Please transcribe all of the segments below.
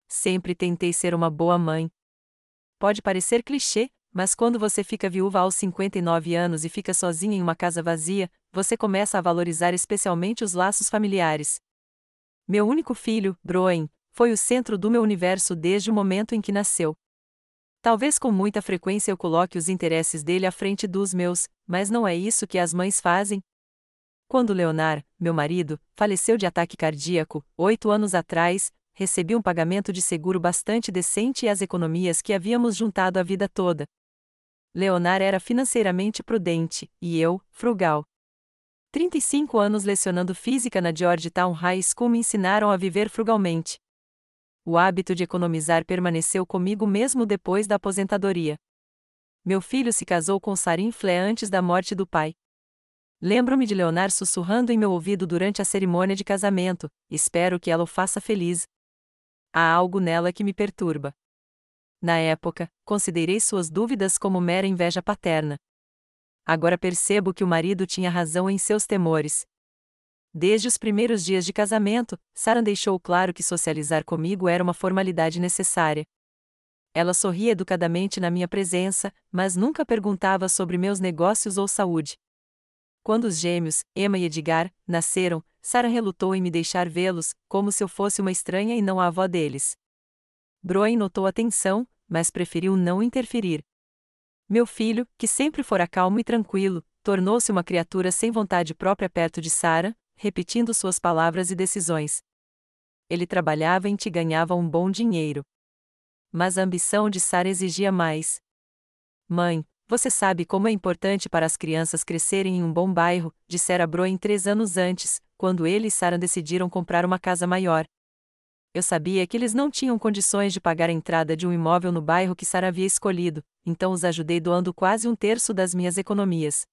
sempre tentei ser uma boa mãe. Pode parecer clichê, mas quando você fica viúva aos 59 anos e fica sozinha em uma casa vazia, você começa a valorizar especialmente os laços familiares. Meu único filho, Broen, foi o centro do meu universo desde o momento em que nasceu. Talvez com muita frequência eu coloque os interesses dele à frente dos meus, mas não é isso que as mães fazem. Quando Leonard, meu marido, faleceu de ataque cardíaco, 8 anos atrás, recebi um pagamento de seguro bastante decente e as economias que havíamos juntado a vida toda. Leonard era financeiramente prudente, e eu, frugal. 35 anos lecionando física na Georgetown High School me ensinaram a viver frugalmente. O hábito de economizar permaneceu comigo mesmo depois da aposentadoria. Meu filho se casou com Sarin Flea antes da morte do pai. Lembro-me de Leonard sussurrando em meu ouvido durante a cerimônia de casamento: espero que ela o faça feliz. Há algo nela que me perturba. Na época, considerei suas dúvidas como mera inveja paterna. Agora percebo que o marido tinha razão em seus temores. Desde os primeiros dias de casamento, Sarah deixou claro que socializar comigo era uma formalidade necessária. Ela sorria educadamente na minha presença, mas nunca perguntava sobre meus negócios ou saúde. Quando os gêmeos, Emma e Edgar, nasceram, Sarah relutou em me deixar vê-los, como se eu fosse uma estranha e não a avó deles. Broen notou a tensão, mas preferiu não interferir. Meu filho, que sempre fora calmo e tranquilo, tornou-se uma criatura sem vontade própria perto de Sarah, repetindo suas palavras e decisões. Ele trabalhava e ganhava um bom dinheiro. Mas a ambição de Sarah exigia mais. Mãe, você sabe como é importante para as crianças crescerem em um bom bairro, dissera Broen 3 anos antes, quando ele e Sarah decidiram comprar uma casa maior. Eu sabia que eles não tinham condições de pagar a entrada de um imóvel no bairro que Sarah havia escolhido, então os ajudei doando quase 1/3 das minhas economias.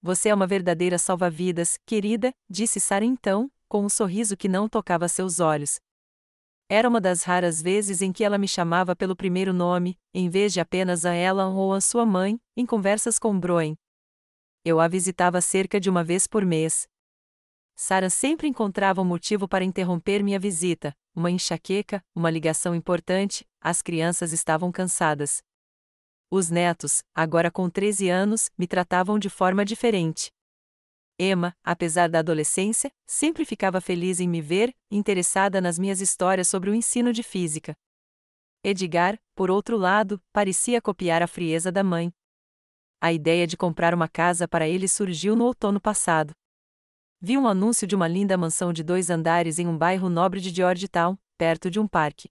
Você é uma verdadeira salva-vidas, querida, disse Sarah então, com um sorriso que não tocava seus olhos. Era uma das raras vezes em que ela me chamava pelo primeiro nome, em vez de apenas a ela ou a sua mãe, em conversas com Broen. Eu a visitava cerca de uma vez por mês. Sarah sempre encontrava um motivo para interromper minha visita: uma enxaqueca, uma ligação importante, as crianças estavam cansadas. Os netos, agora com 13 anos, me tratavam de forma diferente. Emma, apesar da adolescência, sempre ficava feliz em me ver, interessada nas minhas histórias sobre o ensino de física. Edgar, por outro lado, parecia copiar a frieza da mãe. A ideia de comprar uma casa para ele surgiu no outono passado. Vi um anúncio de uma linda mansão de 2 andares em um bairro nobre de Georgetown, perto de um parque.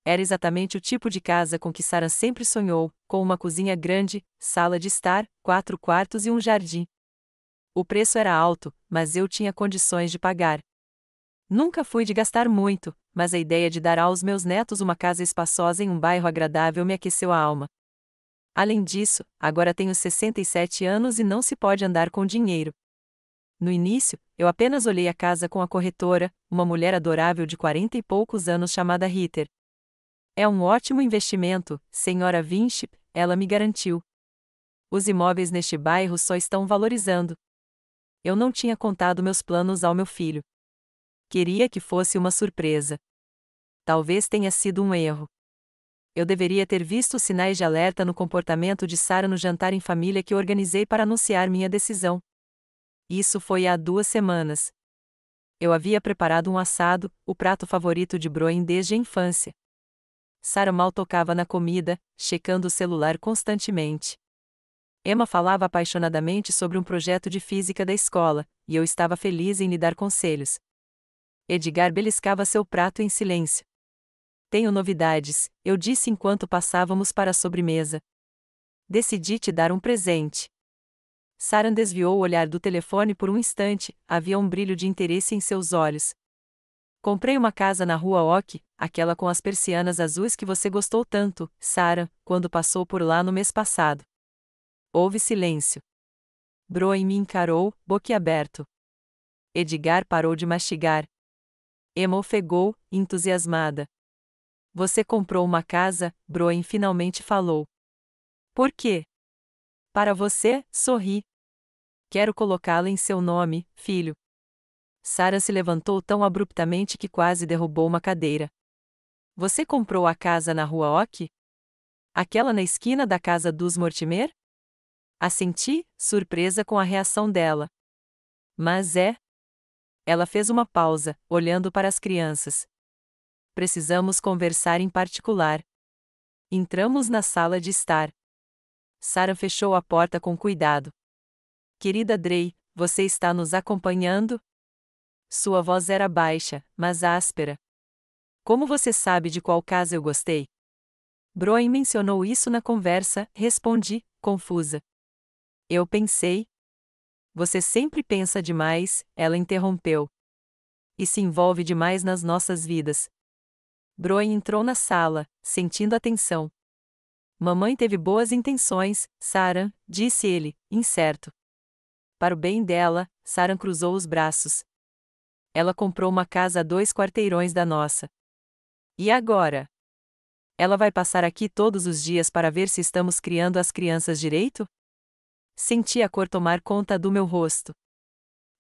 Era exatamente o tipo de casa com que Sarah sempre sonhou, com uma cozinha grande, sala de estar, 4 quartos e um jardim. O preço era alto, mas eu tinha condições de pagar. Nunca fui de gastar muito, mas a ideia de dar aos meus netos uma casa espaçosa em um bairro agradável me aqueceu a alma. Além disso, agora tenho 67 anos e não se pode andar com dinheiro. No início, eu apenas olhei a casa com a corretora, uma mulher adorável de 40 e poucos anos chamada Ritter. É um ótimo investimento, senhora Winship, ela me garantiu. Os imóveis neste bairro só estão valorizando. Eu não tinha contado meus planos ao meu filho. Queria que fosse uma surpresa. Talvez tenha sido um erro. Eu deveria ter visto sinais de alerta no comportamento de Sarah no jantar em família que organizei para anunciar minha decisão. Isso foi há 2 semanas. Eu havia preparado um assado, o prato favorito de Broen desde a infância. Sarah mal tocava na comida, checando o celular constantemente. Emma falava apaixonadamente sobre um projeto de física da escola, e eu estava feliz em lhe dar conselhos. Edgar beliscava seu prato em silêncio. Tenho novidades, eu disse enquanto passávamos para a sobremesa. Decidi te dar um presente. Sarah desviou o olhar do telefone por um instante, havia um brilho de interesse em seus olhos. Comprei uma casa na rua Oak, aquela com as persianas azuis que você gostou tanto, Sarah, quando passou por lá no mês passado. Houve silêncio. Broen me encarou, boquiaberto. Edgar parou de mastigar. Emma ofegou, entusiasmada. Você comprou uma casa, Broen finalmente falou. Por quê? Para você, sorri. Quero colocá-la em seu nome, filho. Sarah se levantou tão abruptamente que quase derrubou uma cadeira. Você comprou a casa na Rua Oak? Aquela na esquina da casa dos Mortimer? Assenti, surpresa com a reação dela. Mas é. Ela fez uma pausa, olhando para as crianças. Precisamos conversar em particular. Entramos na sala de estar. Sarah fechou a porta com cuidado. Querida Drey, você está nos acompanhando? Sua voz era baixa, mas áspera. Como você sabe de qual casa eu gostei? Broen mencionou isso na conversa, respondi, confusa. Eu pensei. Você sempre pensa demais, ela interrompeu. E se envolve demais nas nossas vidas. Broen entrou na sala, sentindo a tensão. Mamãe teve boas intenções, Sarah, disse ele, incerto. Para o bem dela, Sarah cruzou os braços. Ela comprou uma casa a 2 quarteirões da nossa. E agora? Ela vai passar aqui todos os dias para ver se estamos criando as crianças direito? Senti a cor tomar conta do meu rosto.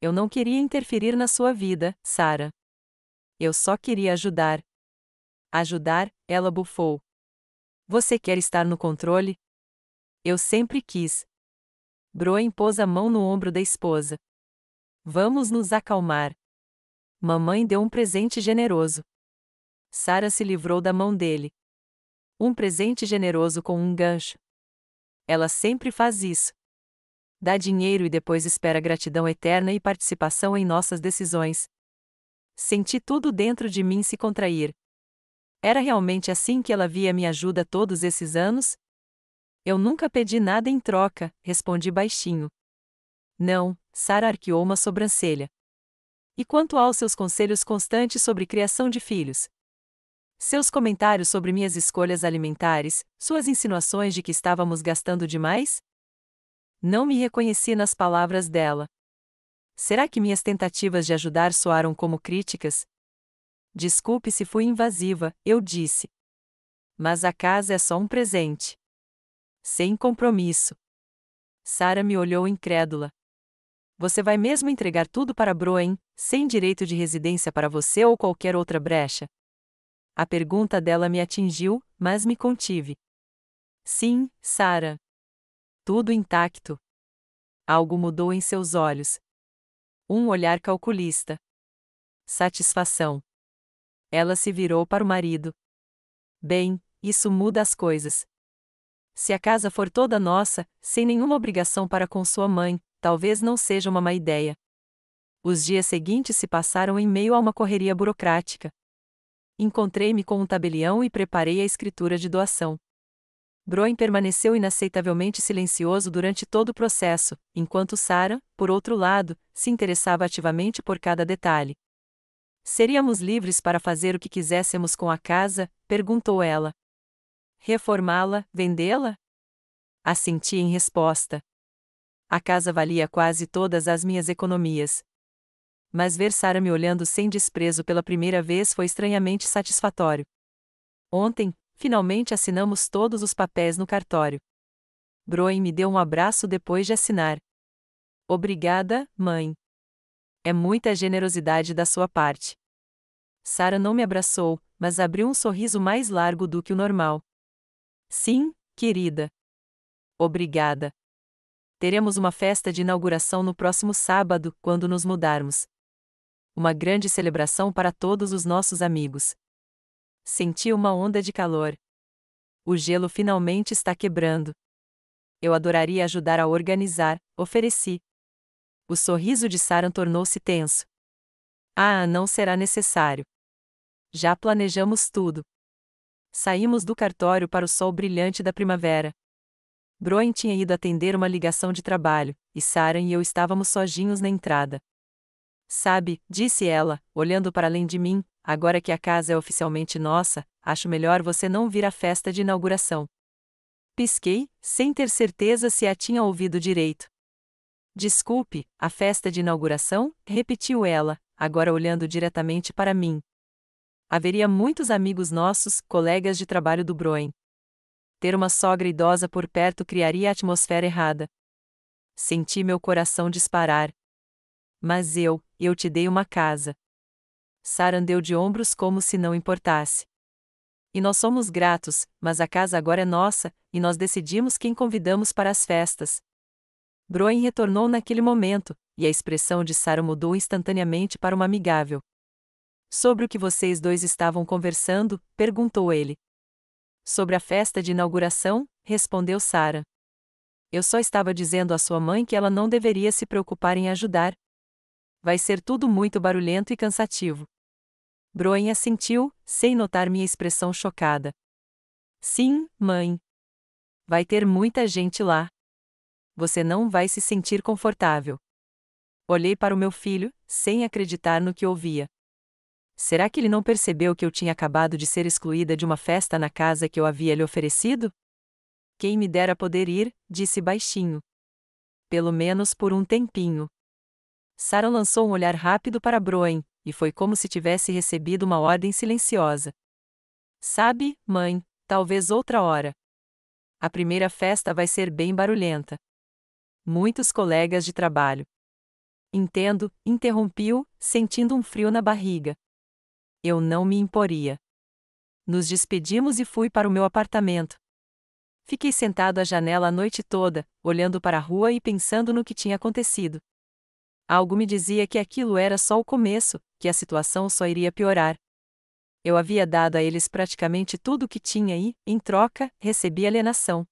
Eu não queria interferir na sua vida, Sarah. Eu só queria ajudar. Ajudar, ela bufou. Você quer estar no controle? Eu sempre quis. Broen pôs a mão no ombro da esposa. Vamos nos acalmar. Mamãe deu um presente generoso. Sarah se livrou da mão dele. Um presente generoso com um gancho. Ela sempre faz isso. Dá dinheiro e depois espera gratidão eterna e participação em nossas decisões. Senti tudo dentro de mim se contrair. Era realmente assim que ela via minha ajuda todos esses anos? Eu nunca pedi nada em troca, respondi baixinho. Não, Sarah arqueou uma sobrancelha. E quanto aos seus conselhos constantes sobre criação de filhos? Seus comentários sobre minhas escolhas alimentares, suas insinuações de que estávamos gastando demais? Não me reconheci nas palavras dela. Será que minhas tentativas de ajudar soaram como críticas? Desculpe se fui invasiva, eu disse. Mas a casa é só um presente. Sem compromisso. Sarah me olhou incrédula. Você vai mesmo entregar tudo para Broen, sem direito de residência para você ou qualquer outra brecha? A pergunta dela me atingiu, mas me contive. Sim, Sarah. Tudo intacto. Algo mudou em seus olhos. Um olhar calculista. Satisfação. Ela se virou para o marido. Bem, isso muda as coisas. Se a casa for toda nossa, sem nenhuma obrigação para com sua mãe, talvez não seja uma má ideia. Os dias seguintes se passaram em meio a uma correria burocrática. Encontrei-me com um tabelião e preparei a escritura de doação. Broen permaneceu inaceitavelmente silencioso durante todo o processo, enquanto Sarah, por outro lado, se interessava ativamente por cada detalhe. Seríamos livres para fazer o que quiséssemos com a casa? Perguntou ela. Reformá-la, vendê-la? Assenti em resposta. A casa valia quase todas as minhas economias. Mas ver Sarah me olhando sem desprezo pela primeira vez foi estranhamente satisfatório. Ontem, finalmente assinamos todos os papéis no cartório. Broen me deu um abraço depois de assinar. Obrigada, mãe. É muita generosidade da sua parte. Sarah não me abraçou, mas abriu um sorriso mais largo do que o normal. Sim, querida. Obrigada. Teremos uma festa de inauguração no próximo sábado, quando nos mudarmos. Uma grande celebração para todos os nossos amigos. Senti uma onda de calor. O gelo finalmente está quebrando. Eu adoraria ajudar a organizar, ofereci. O sorriso de Sarah tornou-se tenso. Ah, não será necessário. Já planejamos tudo. Saímos do cartório para o sol brilhante da primavera. Broen tinha ido atender uma ligação de trabalho, e Sarah e eu estávamos sozinhos na entrada. Sabe, disse ela, olhando para além de mim, agora que a casa é oficialmente nossa, acho melhor você não vir à festa de inauguração. Pisquei, sem ter certeza se a tinha ouvido direito. Desculpe, a festa de inauguração? Repetiu ela, agora olhando diretamente para mim. Haveria muitos amigos nossos, colegas de trabalho do Broen. Ter uma sogra idosa por perto criaria a atmosfera errada. Senti meu coração disparar. Mas eu te dei uma casa. Sarah deu de ombros como se não importasse. E nós somos gratos, mas a casa agora é nossa, e nós decidimos quem convidamos para as festas. Broen retornou naquele momento, e a expressão de Sarah mudou instantaneamente para uma amigável. Sobre o que vocês dois estavam conversando? Perguntou ele. Sobre a festa de inauguração, respondeu Sarah. Eu só estava dizendo à sua mãe que ela não deveria se preocupar em ajudar. Vai ser tudo muito barulhento e cansativo. Broen assentiu, sem notar minha expressão chocada. Sim, mãe. Vai ter muita gente lá. Você não vai se sentir confortável. Olhei para o meu filho, sem acreditar no que ouvia. Será que ele não percebeu que eu tinha acabado de ser excluída de uma festa na casa que eu havia lhe oferecido? Quem me dera poder ir, disse baixinho. Pelo menos por um tempinho. Sarah lançou um olhar rápido para Broen, e foi como se tivesse recebido uma ordem silenciosa. Sabe, mãe, talvez outra hora. A primeira festa vai ser bem barulhenta. Muitos colegas de trabalho. Entendo, interrompiu, sentindo um frio na barriga. Eu não me imporia. Nos despedimos e fui para o meu apartamento. Fiquei sentado à janela a noite toda, olhando para a rua e pensando no que tinha acontecido. Algo me dizia que aquilo era só o começo, que a situação só iria piorar. Eu havia dado a eles praticamente tudo o que tinha e, em troca, recebi alienação.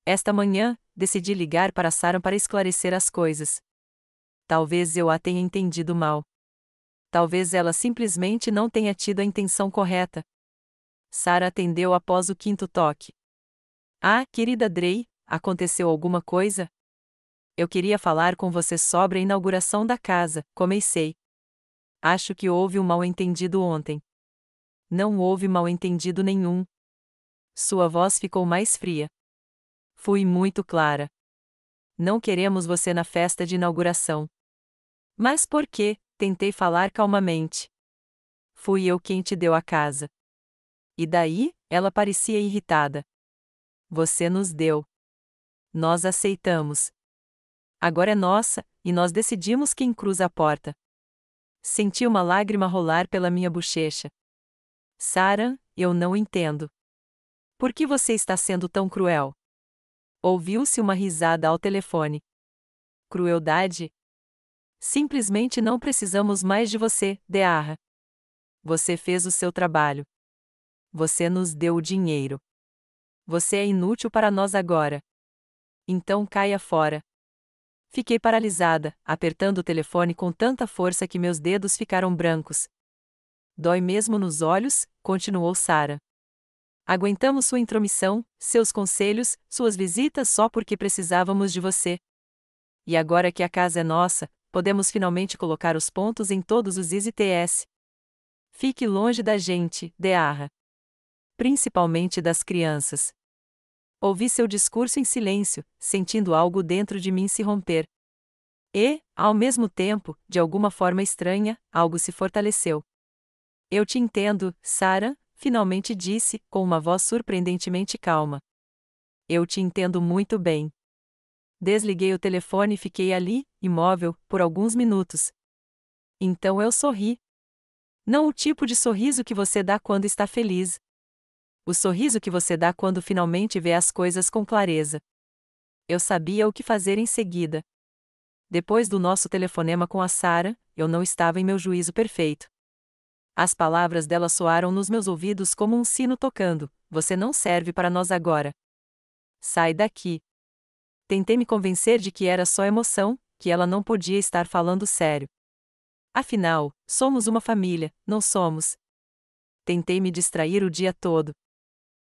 Esta manhã, decidi ligar para Sarah para esclarecer as coisas. Talvez eu a tenha entendido mal. Talvez ela simplesmente não tenha tido a intenção correta. Sarah atendeu após o quinto toque. Ah, querida Drey, aconteceu alguma coisa? Eu queria falar com você sobre a inauguração da casa, comecei. Acho que houve um mal-entendido ontem. Não houve mal-entendido nenhum. Sua voz ficou mais fria. Fui muito clara. Não queremos você na festa de inauguração. Mas por quê? Tentei falar calmamente. Fui eu quem te deu a casa. E daí? Ela parecia irritada. Você nos deu. Nós aceitamos. Agora é nossa, e nós decidimos quem cruza a porta. Senti uma lágrima rolar pela minha bochecha. Sarah, eu não entendo. Por que você está sendo tão cruel? Ouviu-se uma risada ao telefone. Crueldade? Simplesmente não precisamos mais de você, Dearra. Você fez o seu trabalho. Você nos deu o dinheiro. Você é inútil para nós agora. Então caia fora. Fiquei paralisada, apertando o telefone com tanta força que meus dedos ficaram brancos. Dói mesmo nos olhos, continuou Sarah. Aguentamos sua intromissão, seus conselhos, suas visitas só porque precisávamos de você. E agora que a casa é nossa, podemos finalmente colocar os pontos em todos os is e ts. Fique longe da gente, Dearra. Principalmente das crianças. Ouvi seu discurso em silêncio, sentindo algo dentro de mim se romper. E, ao mesmo tempo, de alguma forma estranha, algo se fortaleceu. Eu te entendo, Sarah, finalmente disse, com uma voz surpreendentemente calma. Eu te entendo muito bem. Desliguei o telefone e fiquei ali, imóvel, por alguns minutos. Então eu sorri. Não o tipo de sorriso que você dá quando está feliz. O sorriso que você dá quando finalmente vê as coisas com clareza. Eu sabia o que fazer em seguida. Depois do nosso telefonema com a Sarah, eu não estava em meu juízo perfeito. As palavras dela soaram nos meus ouvidos como um sino tocando: você não serve para nós agora. Sai daqui. Tentei me convencer de que era só emoção, que ela não podia estar falando sério. Afinal, somos uma família, não somos? Tentei me distrair o dia todo.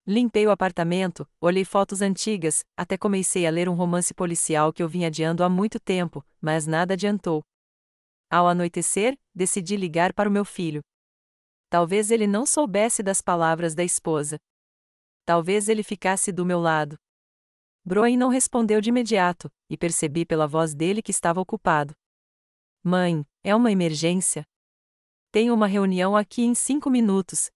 Limpei o apartamento, olhei fotos antigas, até comecei a ler um romance policial que eu vinha adiando há muito tempo, mas nada adiantou. Ao anoitecer, decidi ligar para o meu filho. Talvez ele não soubesse das palavras da esposa. Talvez ele ficasse do meu lado. Broen não respondeu de imediato, e percebi pela voz dele que estava ocupado. Mãe, é uma emergência? Tenho uma reunião aqui em 5 minutos.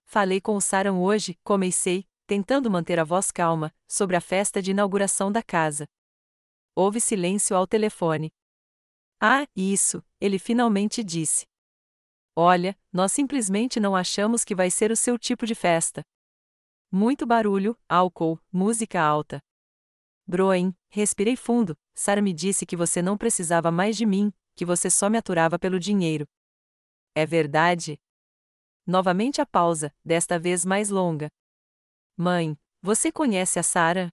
Falei com o Sarah hoje, comecei, tentando manter a voz calma, sobre a festa de inauguração da casa. Houve silêncio ao telefone. Ah, isso, ele finalmente disse. Olha, nós simplesmente não achamos que vai ser o seu tipo de festa. Muito barulho, álcool, música alta. Broen, respirei fundo. Sarah me disse que você não precisava mais de mim, que você só me aturava pelo dinheiro. É verdade? Novamente a pausa, desta vez mais longa. Mãe, você conhece a Sarah?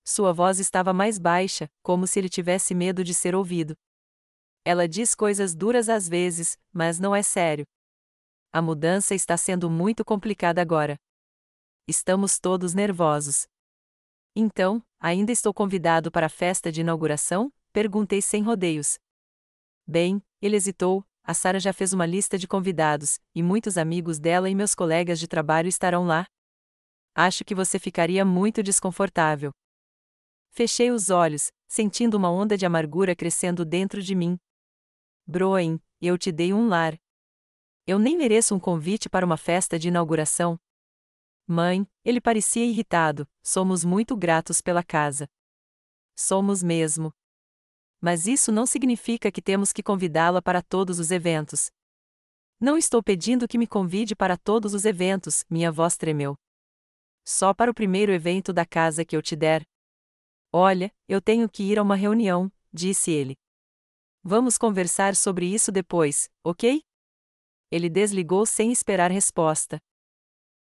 Sua voz estava mais baixa, como se ele tivesse medo de ser ouvido. Ela diz coisas duras às vezes, mas não é sério. A mudança está sendo muito complicada agora. Estamos todos nervosos. Então, ainda estou convidado para a festa de inauguração? Perguntei sem rodeios. Bem, ele hesitou. A Sarah já fez uma lista de convidados, e muitos amigos dela e meus colegas de trabalho estarão lá. Acho que você ficaria muito desconfortável. Fechei os olhos, sentindo uma onda de amargura crescendo dentro de mim. Broen, eu te dei um lar. Eu nem mereço um convite para uma festa de inauguração. Mãe, ele parecia irritado, somos muito gratos pela casa. Somos mesmo. Mas isso não significa que temos que convidá-la para todos os eventos. Não estou pedindo que me convide para todos os eventos, minha voz tremeu. Só para o primeiro evento da casa que eu te der. Olha, eu tenho que ir a uma reunião, disse ele. Vamos conversar sobre isso depois, ok? Ele desligou sem esperar resposta.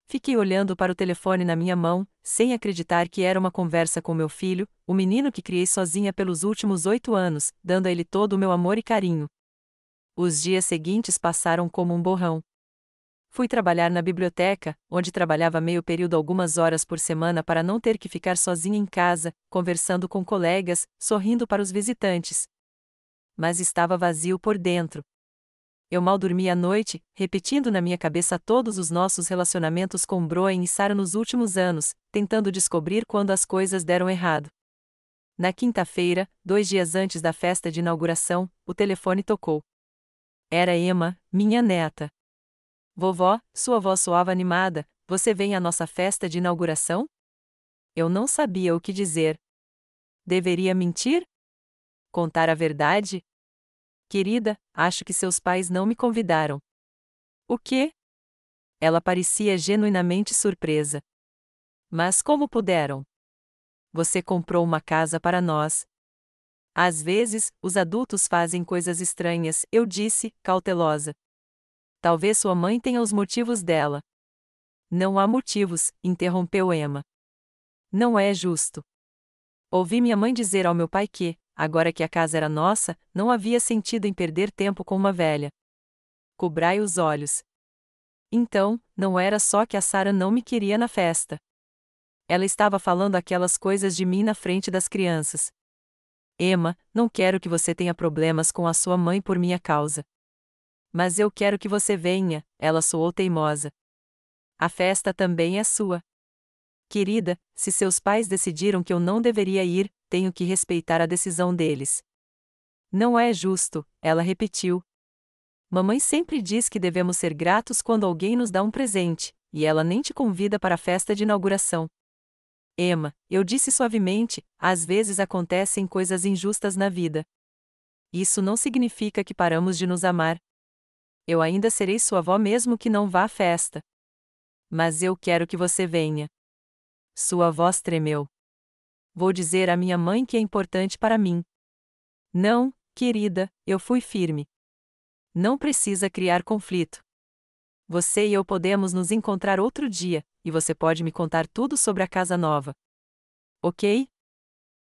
Fiquei olhando para o telefone na minha mão, sem acreditar que era uma conversa com meu filho, o menino que criei sozinha pelos últimos 8 anos, dando a ele todo o meu amor e carinho. Os dias seguintes passaram como um borrão. Fui trabalhar na biblioteca, onde trabalhava meio período algumas horas por semana para não ter que ficar sozinha em casa, conversando com colegas, sorrindo para os visitantes. Mas estava vazio por dentro. Eu mal dormi à noite, repetindo na minha cabeça todos os nossos relacionamentos com Broen e Sarah nos últimos anos, tentando descobrir quando as coisas deram errado. Na quinta-feira, 2 dias antes da festa de inauguração, o telefone tocou. Era Emma, minha neta. Vovó, sua voz soava animada, você vem à nossa festa de inauguração? Eu não sabia o que dizer. Deveria mentir? Contar a verdade? Querida, acho que seus pais não me convidaram. O quê? Ela parecia genuinamente surpresa. Mas como puderam? Você comprou uma casa para nós. Às vezes, os adultos fazem coisas estranhas, eu disse, cautelosa. Talvez sua mãe tenha os motivos dela. Não há motivos, interrompeu Emma. Não é justo. Ouvi minha mãe dizer ao meu pai que, agora que a casa era nossa, não havia sentido em perder tempo com uma velha. Cobrai os olhos. Então, não era só que a Sarah não me queria na festa. Ela estava falando aquelas coisas de mim na frente das crianças. Emma, não quero que você tenha problemas com a sua mãe por minha causa. Mas eu quero que você venha, ela soou teimosa. A festa também é sua. Querida, se seus pais decidiram que eu não deveria ir, tenho que respeitar a decisão deles. Não é justo, ela repetiu. Mamãe sempre diz que devemos ser gratos quando alguém nos dá um presente, e ela nem te convida para a festa de inauguração. Emma, eu disse suavemente, às vezes acontecem coisas injustas na vida. Isso não significa que paramos de nos amar. Eu ainda serei sua avó mesmo que não vá à festa. Mas eu quero que você venha. Sua voz tremeu. Vou dizer à minha mãe que é importante para mim. Não, querida, eu fui firme. Não precisa criar conflito. Você e eu podemos nos encontrar outro dia, e você pode me contar tudo sobre a casa nova. Ok?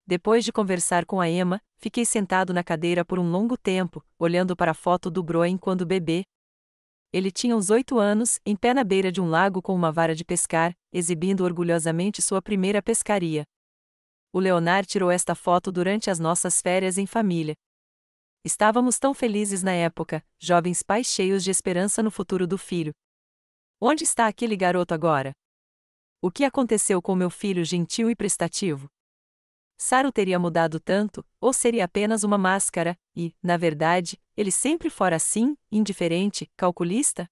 Depois de conversar com a Emma, fiquei sentado na cadeira por um longo tempo, olhando para a foto do Broen quando bebê. Ele tinha uns 8 anos, em pé na beira de um lago com uma vara de pescar, exibindo orgulhosamente sua primeira pescaria. O Leonard tirou esta foto durante as nossas férias em família. Estávamos tão felizes na época, jovens pais cheios de esperança no futuro do filho. Onde está aquele garoto agora? O que aconteceu com meu filho gentil e prestativo? Sarah teria mudado tanto, ou seria apenas uma máscara, e, na verdade, ele sempre fora assim, indiferente, calculista?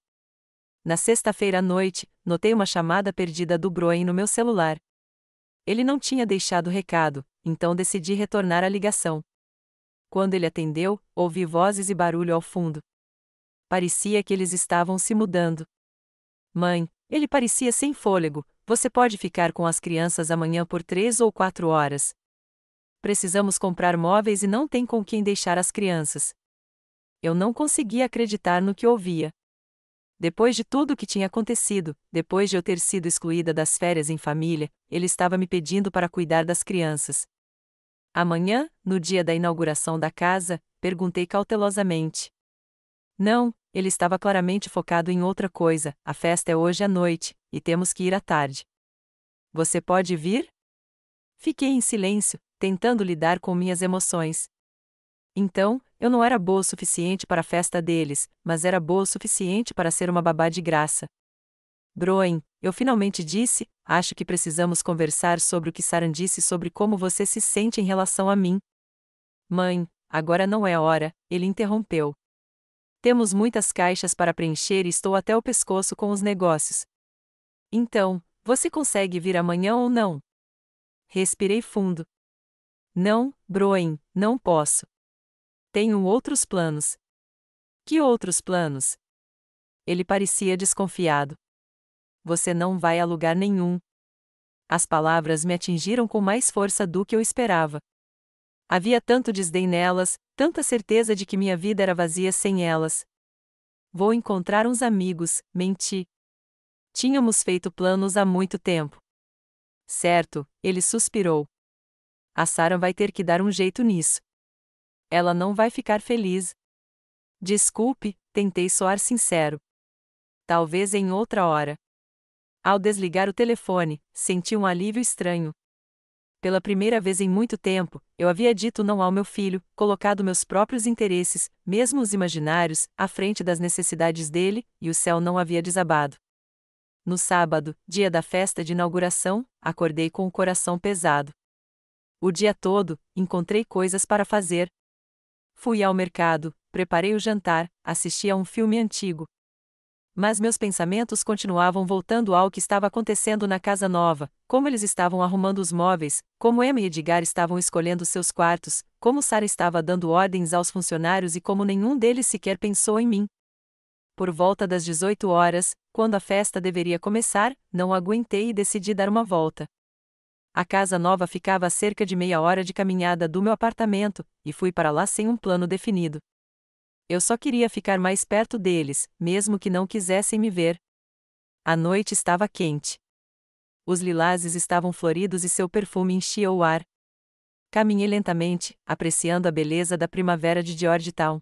Na sexta-feira à noite, notei uma chamada perdida do Broen no meu celular. Ele não tinha deixado recado, então decidi retornar a ligação. Quando ele atendeu, ouvi vozes e barulho ao fundo. Parecia que eles estavam se mudando. Mãe, ele parecia sem fôlego. Você pode ficar com as crianças amanhã por 3 ou 4 horas. Precisamos comprar móveis e não tem com quem deixar as crianças. Eu não conseguia acreditar no que ouvia. Depois de tudo o que tinha acontecido, depois de eu ter sido excluída das férias em família, ele estava me pedindo para cuidar das crianças. Amanhã, no dia da inauguração da casa, perguntei cautelosamente. Não, ele estava claramente focado em outra coisa. A festa é hoje à noite, e temos que ir à tarde. Você pode vir? Fiquei em silêncio, tentando lidar com minhas emoções. Então, eu não era boa o suficiente para a festa deles, mas era boa o suficiente para ser uma babá de graça. Broen, eu finalmente disse, acho que precisamos conversar sobre o que Saran disse sobre como você se sente em relação a mim. Mãe, agora não é hora, ele interrompeu. Temos muitas caixas para preencher e estou até o pescoço com os negócios. Então, você consegue vir amanhã ou não? Respirei fundo. Não, Broen, não posso. Tenho outros planos. Que outros planos? Ele parecia desconfiado. Você não vai a lugar nenhum. As palavras me atingiram com mais força do que eu esperava. Havia tanto desdém nelas, tanta certeza de que minha vida era vazia sem elas. Vou encontrar uns amigos, menti. Tínhamos feito planos há muito tempo. Certo, ele suspirou. A Sarah vai ter que dar um jeito nisso. Ela não vai ficar feliz. Desculpe, tentei soar sincero. Talvez em outra hora. Ao desligar o telefone, senti um alívio estranho. Pela primeira vez em muito tempo, eu havia dito não ao meu filho, colocado meus próprios interesses, mesmo os imaginários, à frente das necessidades dele, e o céu não havia desabado. No sábado, dia da festa de inauguração, acordei com o coração pesado. O dia todo, encontrei coisas para fazer. Fui ao mercado, preparei o jantar, assisti a um filme antigo. Mas meus pensamentos continuavam voltando ao que estava acontecendo na casa nova, como eles estavam arrumando os móveis, como Emma e Edgar estavam escolhendo seus quartos, como Sarah estava dando ordens aos funcionários e como nenhum deles sequer pensou em mim. Por volta das 18 horas, quando a festa deveria começar, não aguentei e decidi dar uma volta. A casa nova ficava a cerca de meia hora de caminhada do meu apartamento, e fui para lá sem um plano definido. Eu só queria ficar mais perto deles, mesmo que não quisessem me ver. A noite estava quente. Os lilazes estavam floridos e seu perfume enchia o ar. Caminhei lentamente, apreciando a beleza da primavera de Georgetown.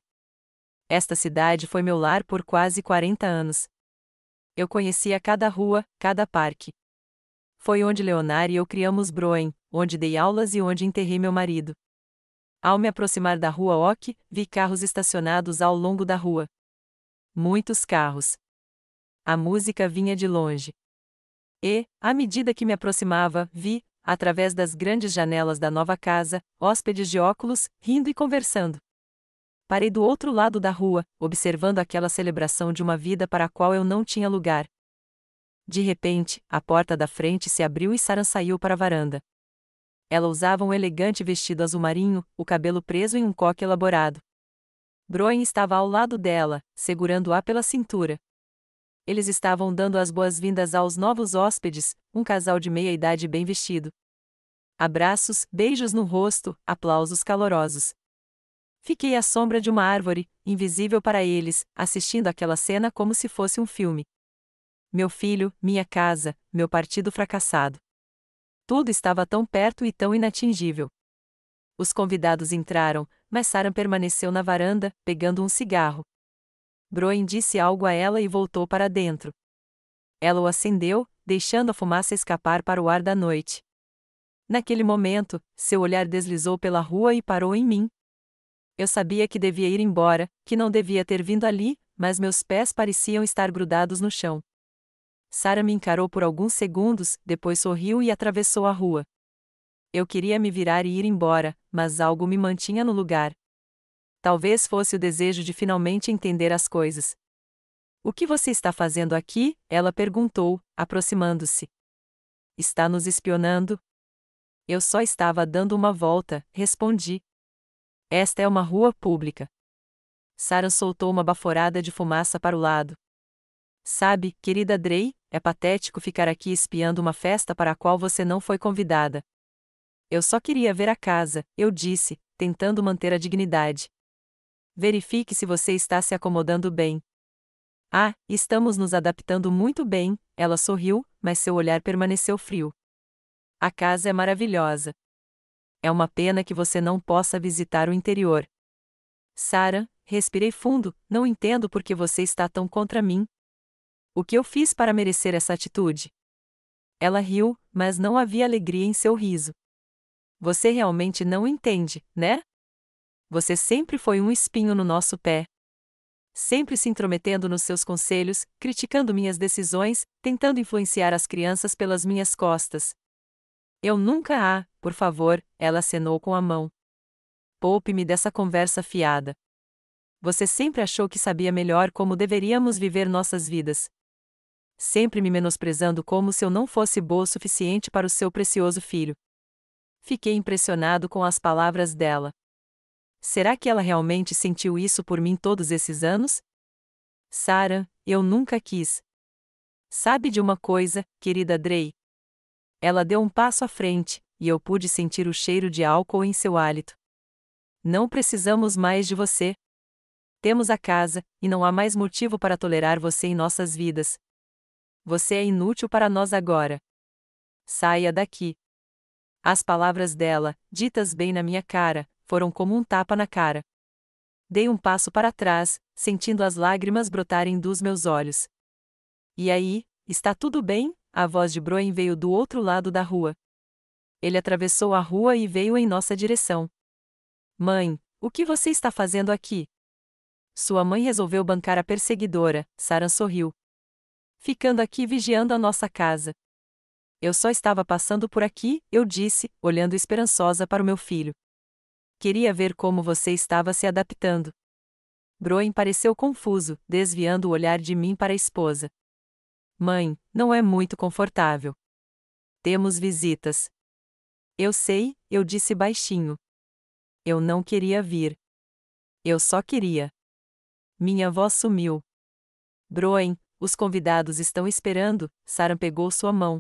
Esta cidade foi meu lar por quase 40 anos. Eu conhecia cada rua, cada parque. Foi onde Leonard e eu criamos Broen, onde dei aulas e onde enterrei meu marido. Ao me aproximar da rua Oak, vi carros estacionados ao longo da rua. Muitos carros. A música vinha de longe. E, à medida que me aproximava, vi, através das grandes janelas da nova casa, hóspedes de óculos, rindo e conversando. Parei do outro lado da rua, observando aquela celebração de uma vida para a qual eu não tinha lugar. De repente, a porta da frente se abriu e Sarah saiu para a varanda. Ela usava um elegante vestido azul marinho, o cabelo preso em um coque elaborado. Broen estava ao lado dela, segurando-a pela cintura. Eles estavam dando as boas-vindas aos novos hóspedes, um casal de meia-idade bem vestido. Abraços, beijos no rosto, aplausos calorosos. Fiquei à sombra de uma árvore, invisível para eles, assistindo aquela cena como se fosse um filme. Meu filho, minha casa, meu partido fracassado. Tudo estava tão perto e tão inatingível. Os convidados entraram, mas Sarah permaneceu na varanda, pegando um cigarro. Broen disse algo a ela e voltou para dentro. Ela o acendeu, deixando a fumaça escapar para o ar da noite. Naquele momento, seu olhar deslizou pela rua e parou em mim. Eu sabia que devia ir embora, que não devia ter vindo ali, mas meus pés pareciam estar grudados no chão. Sarah me encarou por alguns segundos, depois sorriu e atravessou a rua. Eu queria me virar e ir embora, mas algo me mantinha no lugar. Talvez fosse o desejo de finalmente entender as coisas. O que você está fazendo aqui? Ela perguntou, aproximando-se. Está nos espionando? Eu só estava dando uma volta, respondi. Esta é uma rua pública. Sarah soltou uma baforada de fumaça para o lado. Sabe, querida Drey, é patético ficar aqui espiando uma festa para a qual você não foi convidada. Eu só queria ver a casa, eu disse, tentando manter a dignidade. Verifique se você está se acomodando bem. Ah, estamos nos adaptando muito bem, ela sorriu, mas seu olhar permaneceu frio. A casa é maravilhosa. É uma pena que você não possa visitar o interior. Sarah, respirei fundo, não entendo por que você está tão contra mim. O que eu fiz para merecer essa atitude? Ela riu, mas não havia alegria em seu riso. Você realmente não entende, né? Você sempre foi um espinho no nosso pé. Sempre se intrometendo nos seus conselhos, criticando minhas decisões, tentando influenciar as crianças pelas minhas costas. Eu nunca por favor, ela acenou com a mão. Poupe-me dessa conversa fiada. Você sempre achou que sabia melhor como deveríamos viver nossas vidas. Sempre me menosprezando como se eu não fosse boa o suficiente para o seu precioso filho. Fiquei impressionado com as palavras dela. Será que ela realmente sentiu isso por mim todos esses anos? Sarah, eu nunca quis. Sabe de uma coisa, querida Drey? Ela deu um passo à frente, e eu pude sentir o cheiro de álcool em seu hálito. Não precisamos mais de você. Temos a casa, e não há mais motivo para tolerar você em nossas vidas. Você é inútil para nós agora. Saia daqui. As palavras dela, ditas bem na minha cara, foram como um tapa na cara. Dei um passo para trás, sentindo as lágrimas brotarem dos meus olhos. E aí, está tudo bem? A voz de Broen veio do outro lado da rua. Ele atravessou a rua e veio em nossa direção. Mãe, o que você está fazendo aqui? Sua mãe resolveu bancar a perseguidora, Sarah sorriu. Ficando aqui vigiando a nossa casa. Eu só estava passando por aqui, eu disse, olhando esperançosa para o meu filho. Queria ver como você estava se adaptando. Broen pareceu confuso, desviando o olhar de mim para a esposa. Mãe, não é muito confortável. Temos visitas. Eu sei, eu disse baixinho. Eu não queria vir. Eu só queria. Minha voz sumiu. Broen, os convidados estão esperando, Sarah pegou sua mão.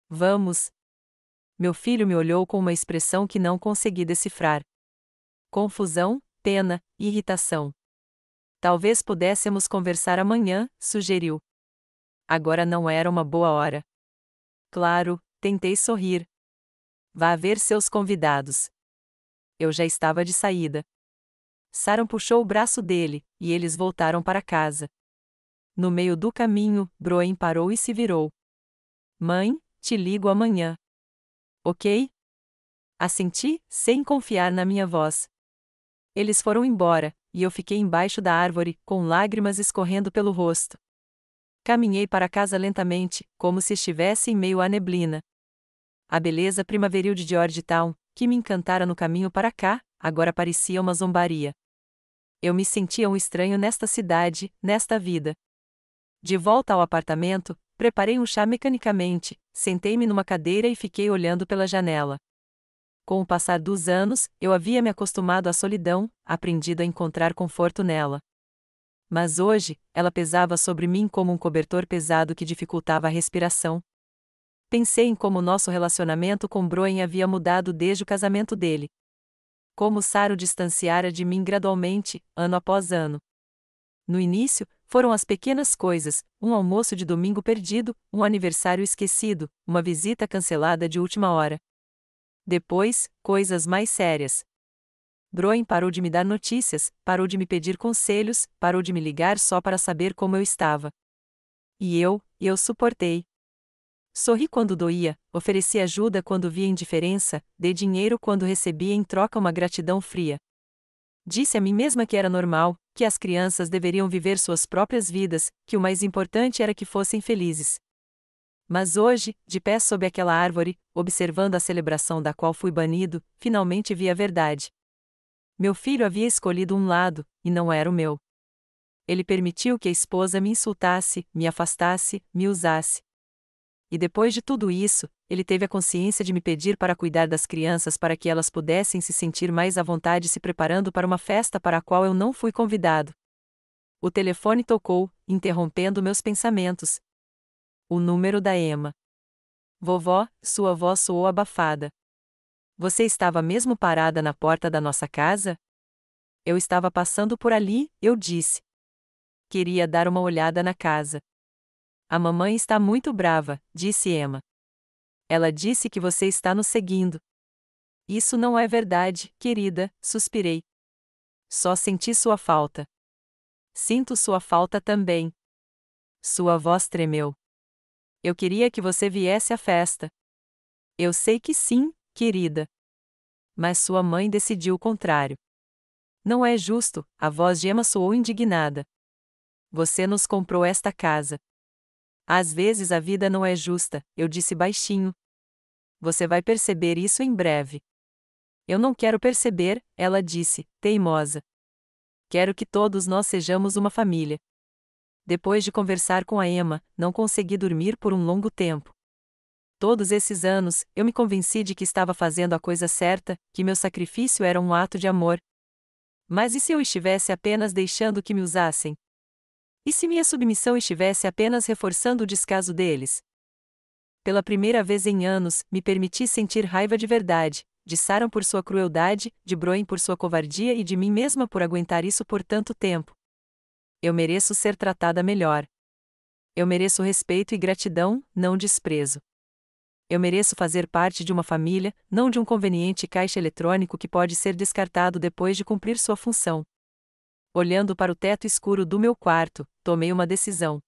Vamos. Meu filho me olhou com uma expressão que não consegui decifrar. Confusão, pena, irritação. Talvez pudéssemos conversar amanhã, sugeriu. Agora não era uma boa hora. Claro, tentei sorrir. Vá ver seus convidados. Eu já estava de saída. Sarah puxou o braço dele, e eles voltaram para casa. No meio do caminho, Broen parou e se virou. Mãe, te ligo amanhã. Ok? Assenti, sem confiar na minha voz. Eles foram embora, e eu fiquei embaixo da árvore, com lágrimas escorrendo pelo rosto. Caminhei para casa lentamente, como se estivesse em meio à neblina. A beleza primaveril de Georgetown, que me encantara no caminho para cá, agora parecia uma zombaria. Eu me sentia um estranho nesta cidade, nesta vida. De volta ao apartamento, preparei um chá mecanicamente, sentei-me numa cadeira e fiquei olhando pela janela. Com o passar dos anos, eu havia me acostumado à solidão, aprendido a encontrar conforto nela. Mas hoje, ela pesava sobre mim como um cobertor pesado que dificultava a respiração. Pensei em como nosso relacionamento com Broen havia mudado desde o casamento dele. Como Sarah o distanciara de mim gradualmente, ano após ano. No início, foram as pequenas coisas, um almoço de domingo perdido, um aniversário esquecido, uma visita cancelada de última hora. Depois, coisas mais sérias. Broen parou de me dar notícias, parou de me pedir conselhos, parou de me ligar só para saber como eu estava. E eu suportei. Sorri quando doía, ofereci ajuda quando via indiferença, dei dinheiro quando recebia em troca uma gratidão fria. Disse a mim mesma que era normal, que as crianças deveriam viver suas próprias vidas, que o mais importante era que fossem felizes. Mas hoje, de pé sob aquela árvore, observando a celebração da qual fui banido, finalmente vi a verdade. Meu filho havia escolhido um lado, e não era o meu. Ele permitiu que a esposa me insultasse, me afastasse, me usasse. E depois de tudo isso, ele teve a consciência de me pedir para cuidar das crianças para que elas pudessem se sentir mais à vontade se preparando para uma festa para a qual eu não fui convidado. O telefone tocou, interrompendo meus pensamentos. O número da Emma. Vovó, sua voz soou abafada. Você estava mesmo parada na porta da nossa casa? Eu estava passando por ali, eu disse. Queria dar uma olhada na casa. A mamãe está muito brava, disse Emma. Ela disse que você está nos seguindo. Isso não é verdade, querida, suspirei. Só senti sua falta. Sinto sua falta também. Sua voz tremeu. Eu queria que você viesse à festa. Eu sei que sim, querida. Mas sua mãe decidiu o contrário. Não é justo, a voz de Emma soou indignada. Você nos comprou esta casa. Às vezes a vida não é justa, eu disse baixinho. Você vai perceber isso em breve. Eu não quero perceber, ela disse, teimosa. Quero que todos nós sejamos uma família. Depois de conversar com a Emma, não consegui dormir por um longo tempo. Todos esses anos, eu me convenci de que estava fazendo a coisa certa, que meu sacrifício era um ato de amor. Mas e se eu estivesse apenas deixando que me usassem? E se minha submissão estivesse apenas reforçando o descaso deles? Pela primeira vez em anos, me permiti sentir raiva de verdade, de Sarah por sua crueldade, de Broen por sua covardia e de mim mesma por aguentar isso por tanto tempo. Eu mereço ser tratada melhor. Eu mereço respeito e gratidão, não desprezo. Eu mereço fazer parte de uma família, não de um conveniente caixa eletrônico que pode ser descartado depois de cumprir sua função. Olhando para o teto escuro do meu quarto, tomei uma decisão.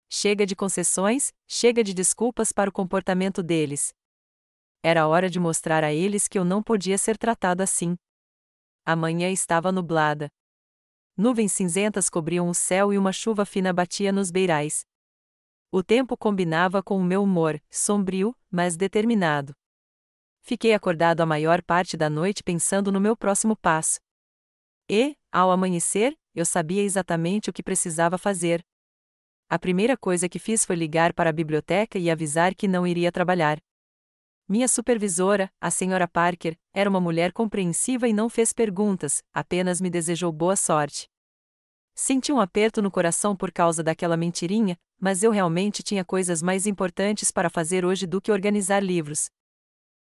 Chega de concessões, chega de desculpas para o comportamento deles. Era hora de mostrar a eles que eu não podia ser tratado assim. A manhã estava nublada. Nuvens cinzentas cobriam o céu e uma chuva fina batia nos beirais. O tempo combinava com o meu humor, sombrio, mas determinado. Fiquei acordado a maior parte da noite pensando no meu próximo passo. E, ao amanhecer, eu sabia exatamente o que precisava fazer. A primeira coisa que fiz foi ligar para a biblioteca e avisar que não iria trabalhar. Minha supervisora, a senhora Parker, era uma mulher compreensiva e não fez perguntas, apenas me desejou boa sorte. Senti um aperto no coração por causa daquela mentirinha, mas eu realmente tinha coisas mais importantes para fazer hoje do que organizar livros.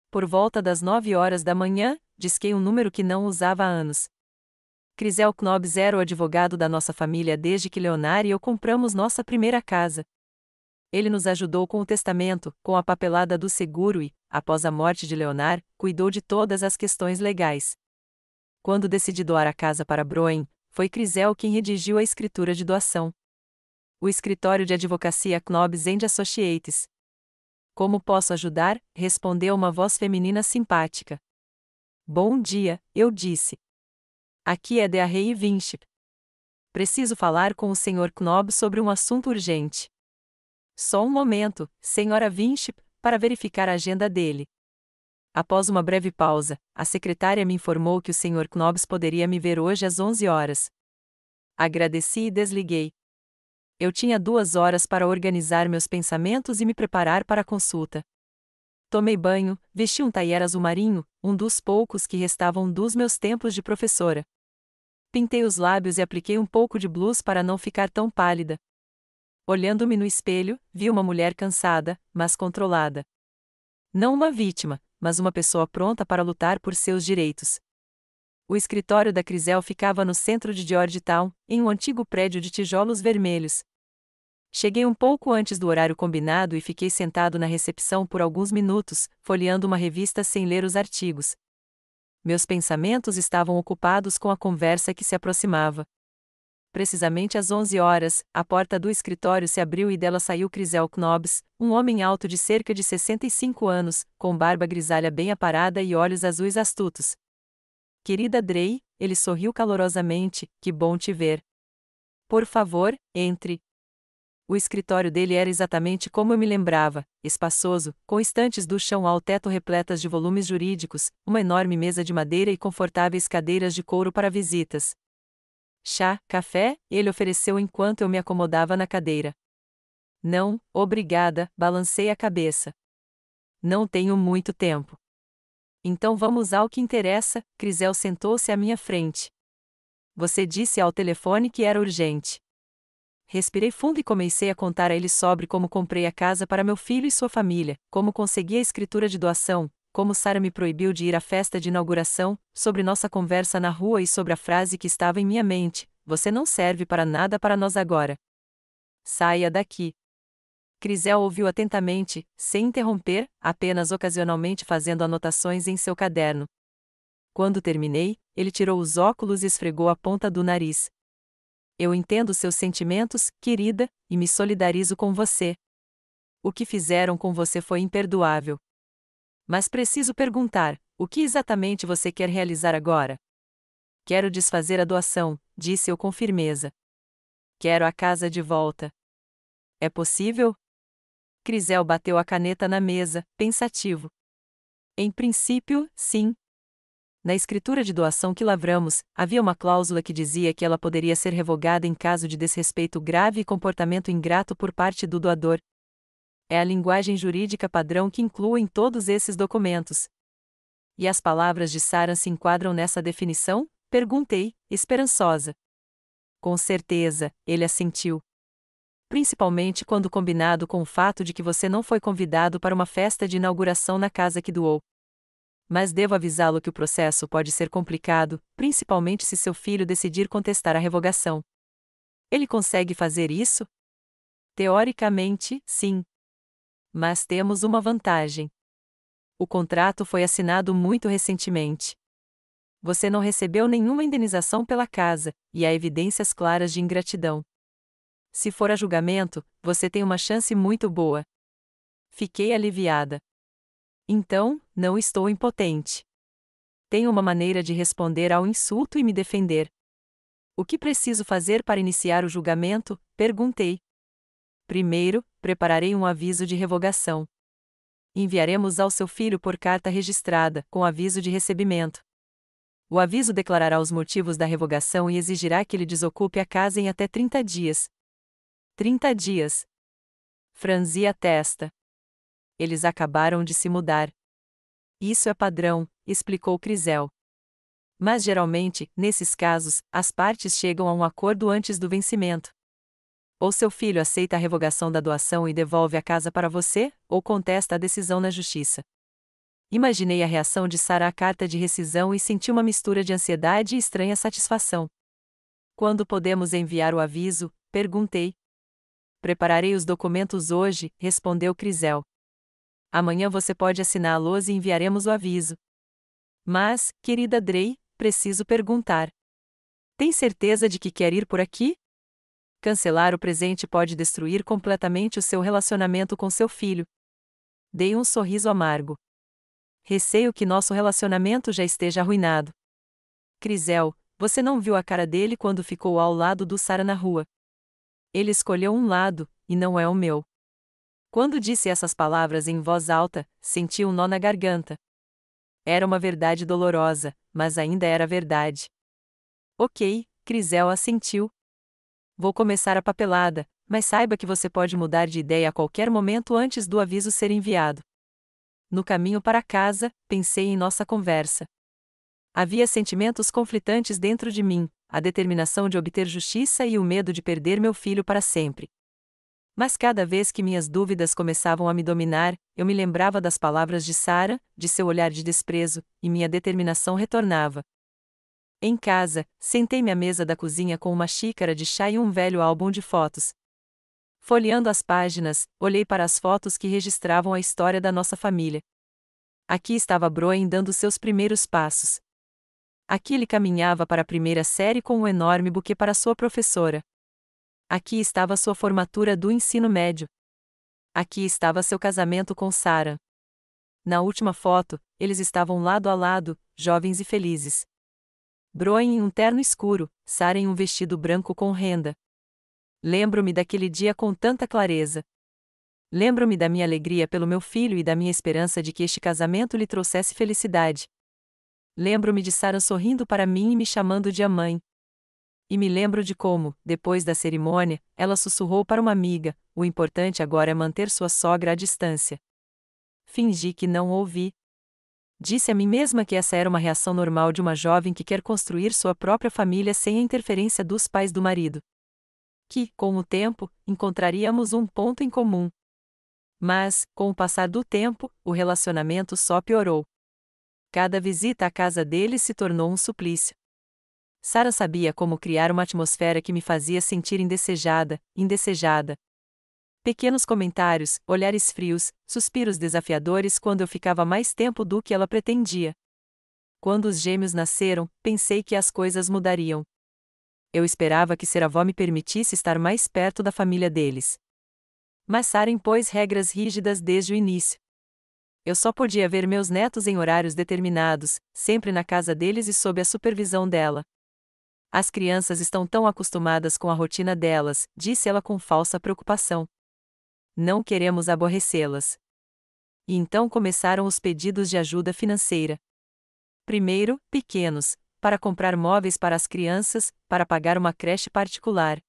Por volta das 9 horas da manhã, disquei um número que não usava há anos. Crisel Knobbs era o advogado da nossa família desde que Leonard e eu compramos nossa primeira casa. Ele nos ajudou com o testamento, com a papelada do seguro e, após a morte de Leonard, cuidou de todas as questões legais. Quando decidi doar a casa para Broen, foi Crisel quem redigiu a escritura de doação. O escritório de advocacia Knobbs & Associates. Como posso ajudar? Respondeu uma voz feminina simpática. Bom dia, eu disse. Aqui é Dearrey Winship. Preciso falar com o Sr. Knobbs sobre um assunto urgente. Só um momento, Sra. Winship, para verificar a agenda dele. Após uma breve pausa, a secretária me informou que o Sr. Knobbs poderia me ver hoje às 11 horas. Agradeci e desliguei. Eu tinha 2 horas para organizar meus pensamentos e me preparar para a consulta. Tomei banho, vesti um taier azul marinho, um dos poucos que restavam dos meus tempos de professora. Pintei os lábios e apliquei um pouco de blush para não ficar tão pálida. Olhando-me no espelho, vi uma mulher cansada, mas controlada. Não uma vítima, mas uma pessoa pronta para lutar por seus direitos. O escritório da Crisel ficava no centro de Georgetown, em um antigo prédio de tijolos vermelhos. Cheguei um pouco antes do horário combinado e fiquei sentado na recepção por alguns minutos, folheando uma revista sem ler os artigos. Meus pensamentos estavam ocupados com a conversa que se aproximava. Precisamente às 11 horas, a porta do escritório se abriu e dela saiu Crisel Knobbs, um homem alto de cerca de 65 anos, com barba grisalha bem aparada e olhos azuis astutos. Querida Drey, ele sorriu calorosamente, que bom te ver. Por favor, entre. O escritório dele era exatamente como eu me lembrava, espaçoso, com estantes do chão ao teto repletas de volumes jurídicos, uma enorme mesa de madeira e confortáveis cadeiras de couro para visitas. Chá, café, ele ofereceu enquanto eu me acomodava na cadeira. Não, obrigada, balancei a cabeça. Não tenho muito tempo. Então vamos ao que interessa, Crisel sentou-se à minha frente. Você disse ao telefone que era urgente. Respirei fundo e comecei a contar a ele sobre como comprei a casa para meu filho e sua família, como consegui a escritura de doação, como Sara me proibiu de ir à festa de inauguração, sobre nossa conversa na rua e sobre a frase que estava em minha mente: você não serve para nada para nós agora. Saia daqui. Crisel ouviu atentamente, sem interromper, apenas ocasionalmente fazendo anotações em seu caderno. Quando terminei, ele tirou os óculos e esfregou a ponta do nariz. Eu entendo seus sentimentos, querida, e me solidarizo com você. O que fizeram com você foi imperdoável. Mas preciso perguntar, o que exatamente você quer realizar agora? Quero desfazer a doação, disse eu com firmeza. Quero a casa de volta. É possível? Crisel bateu a caneta na mesa, pensativo. Em princípio, sim. Na escritura de doação que lavramos, havia uma cláusula que dizia que ela poderia ser revogada em caso de desrespeito grave e comportamento ingrato por parte do doador. É a linguagem jurídica padrão que inclui em todos esses documentos. E as palavras de Sara se enquadram nessa definição? Perguntei, esperançosa. Com certeza, ele assentiu. Principalmente quando combinado com o fato de que você não foi convidado para uma festa de inauguração na casa que doou. Mas devo avisá-lo que o processo pode ser complicado, principalmente se seu filho decidir contestar a revogação. Ele consegue fazer isso? Teoricamente, sim. Mas temos uma vantagem. O contrato foi assinado muito recentemente. Você não recebeu nenhuma indenização pela casa, e há evidências claras de ingratidão. Se for a julgamento, você tem uma chance muito boa. Fiquei aliviada. Então, não estou impotente. Tenho uma maneira de responder ao insulto e me defender. O que preciso fazer para iniciar o julgamento? Perguntei. Primeiro, prepararei um aviso de revogação. Enviaremos ao seu filho por carta registrada, com aviso de recebimento. O aviso declarará os motivos da revogação e exigirá que ele desocupe a casa em até 30 dias. 30 dias. Franzi a testa. Eles acabaram de se mudar. Isso é padrão, explicou Crisel. Mas geralmente, nesses casos, as partes chegam a um acordo antes do vencimento. Ou seu filho aceita a revogação da doação e devolve a casa para você, ou contesta a decisão na justiça. Imaginei a reação de Sara à carta de rescisão e senti uma mistura de ansiedade e estranha satisfação. Quando podemos enviar o aviso? Perguntei. Prepararei os documentos hoje, respondeu Crisel. Amanhã você pode assiná-los e enviaremos o aviso. Mas, querida Drey, preciso perguntar. Tem certeza de que quer ir por aqui? Cancelar o presente pode destruir completamente o seu relacionamento com seu filho. Dei um sorriso amargo. Receio que nosso relacionamento já esteja arruinado. Crisel, você não viu a cara dele quando ficou ao lado do Sara na rua. Ele escolheu um lado, e não é o meu. Quando disse essas palavras em voz alta, senti um nó na garganta. Era uma verdade dolorosa, mas ainda era verdade. Ok, Crisel assentiu. Vou começar a papelada, mas saiba que você pode mudar de ideia a qualquer momento antes do aviso ser enviado. No caminho para casa, pensei em nossa conversa. Havia sentimentos conflitantes dentro de mim, a determinação de obter justiça e o medo de perder meu filho para sempre. Mas cada vez que minhas dúvidas começavam a me dominar, eu me lembrava das palavras de Sara, de seu olhar de desprezo, e minha determinação retornava. Em casa, sentei-me à mesa da cozinha com uma xícara de chá e um velho álbum de fotos. Folheando as páginas, olhei para as fotos que registravam a história da nossa família. Aqui estava Broen dando seus primeiros passos. Aqui ele caminhava para a primeira série com um enorme buquê para sua professora. Aqui estava sua formatura do ensino médio. Aqui estava seu casamento com Sara. Na última foto, eles estavam lado a lado, jovens e felizes. Broen em um terno escuro, Sara em um vestido branco com renda. Lembro-me daquele dia com tanta clareza. Lembro-me da minha alegria pelo meu filho e da minha esperança de que este casamento lhe trouxesse felicidade. Lembro-me de Sara sorrindo para mim e me chamando de a mãe. E me lembro de como, depois da cerimônia, ela sussurrou para uma amiga: o importante agora é manter sua sogra à distância. Fingi que não ouvi. Disse a mim mesma que essa era uma reação normal de uma jovem que quer construir sua própria família sem a interferência dos pais do marido. Que, com o tempo, encontraríamos um ponto em comum. Mas, com o passar do tempo, o relacionamento só piorou. Cada visita à casa dele se tornou um suplício. Sarah sabia como criar uma atmosfera que me fazia sentir indesejada. Pequenos comentários, olhares frios, suspiros desafiadores quando eu ficava mais tempo do que ela pretendia. Quando os gêmeos nasceram, pensei que as coisas mudariam. Eu esperava que ser avó me permitisse estar mais perto da família deles. Mas Sarah impôs regras rígidas desde o início. Eu só podia ver meus netos em horários determinados, sempre na casa deles e sob a supervisão dela. As crianças estão tão acostumadas com a rotina delas, disse ela com falsa preocupação. Não queremos aborrecê-las. E então começaram os pedidos de ajuda financeira. Primeiro, pequenos, para comprar móveis para as crianças, para pagar uma creche particular.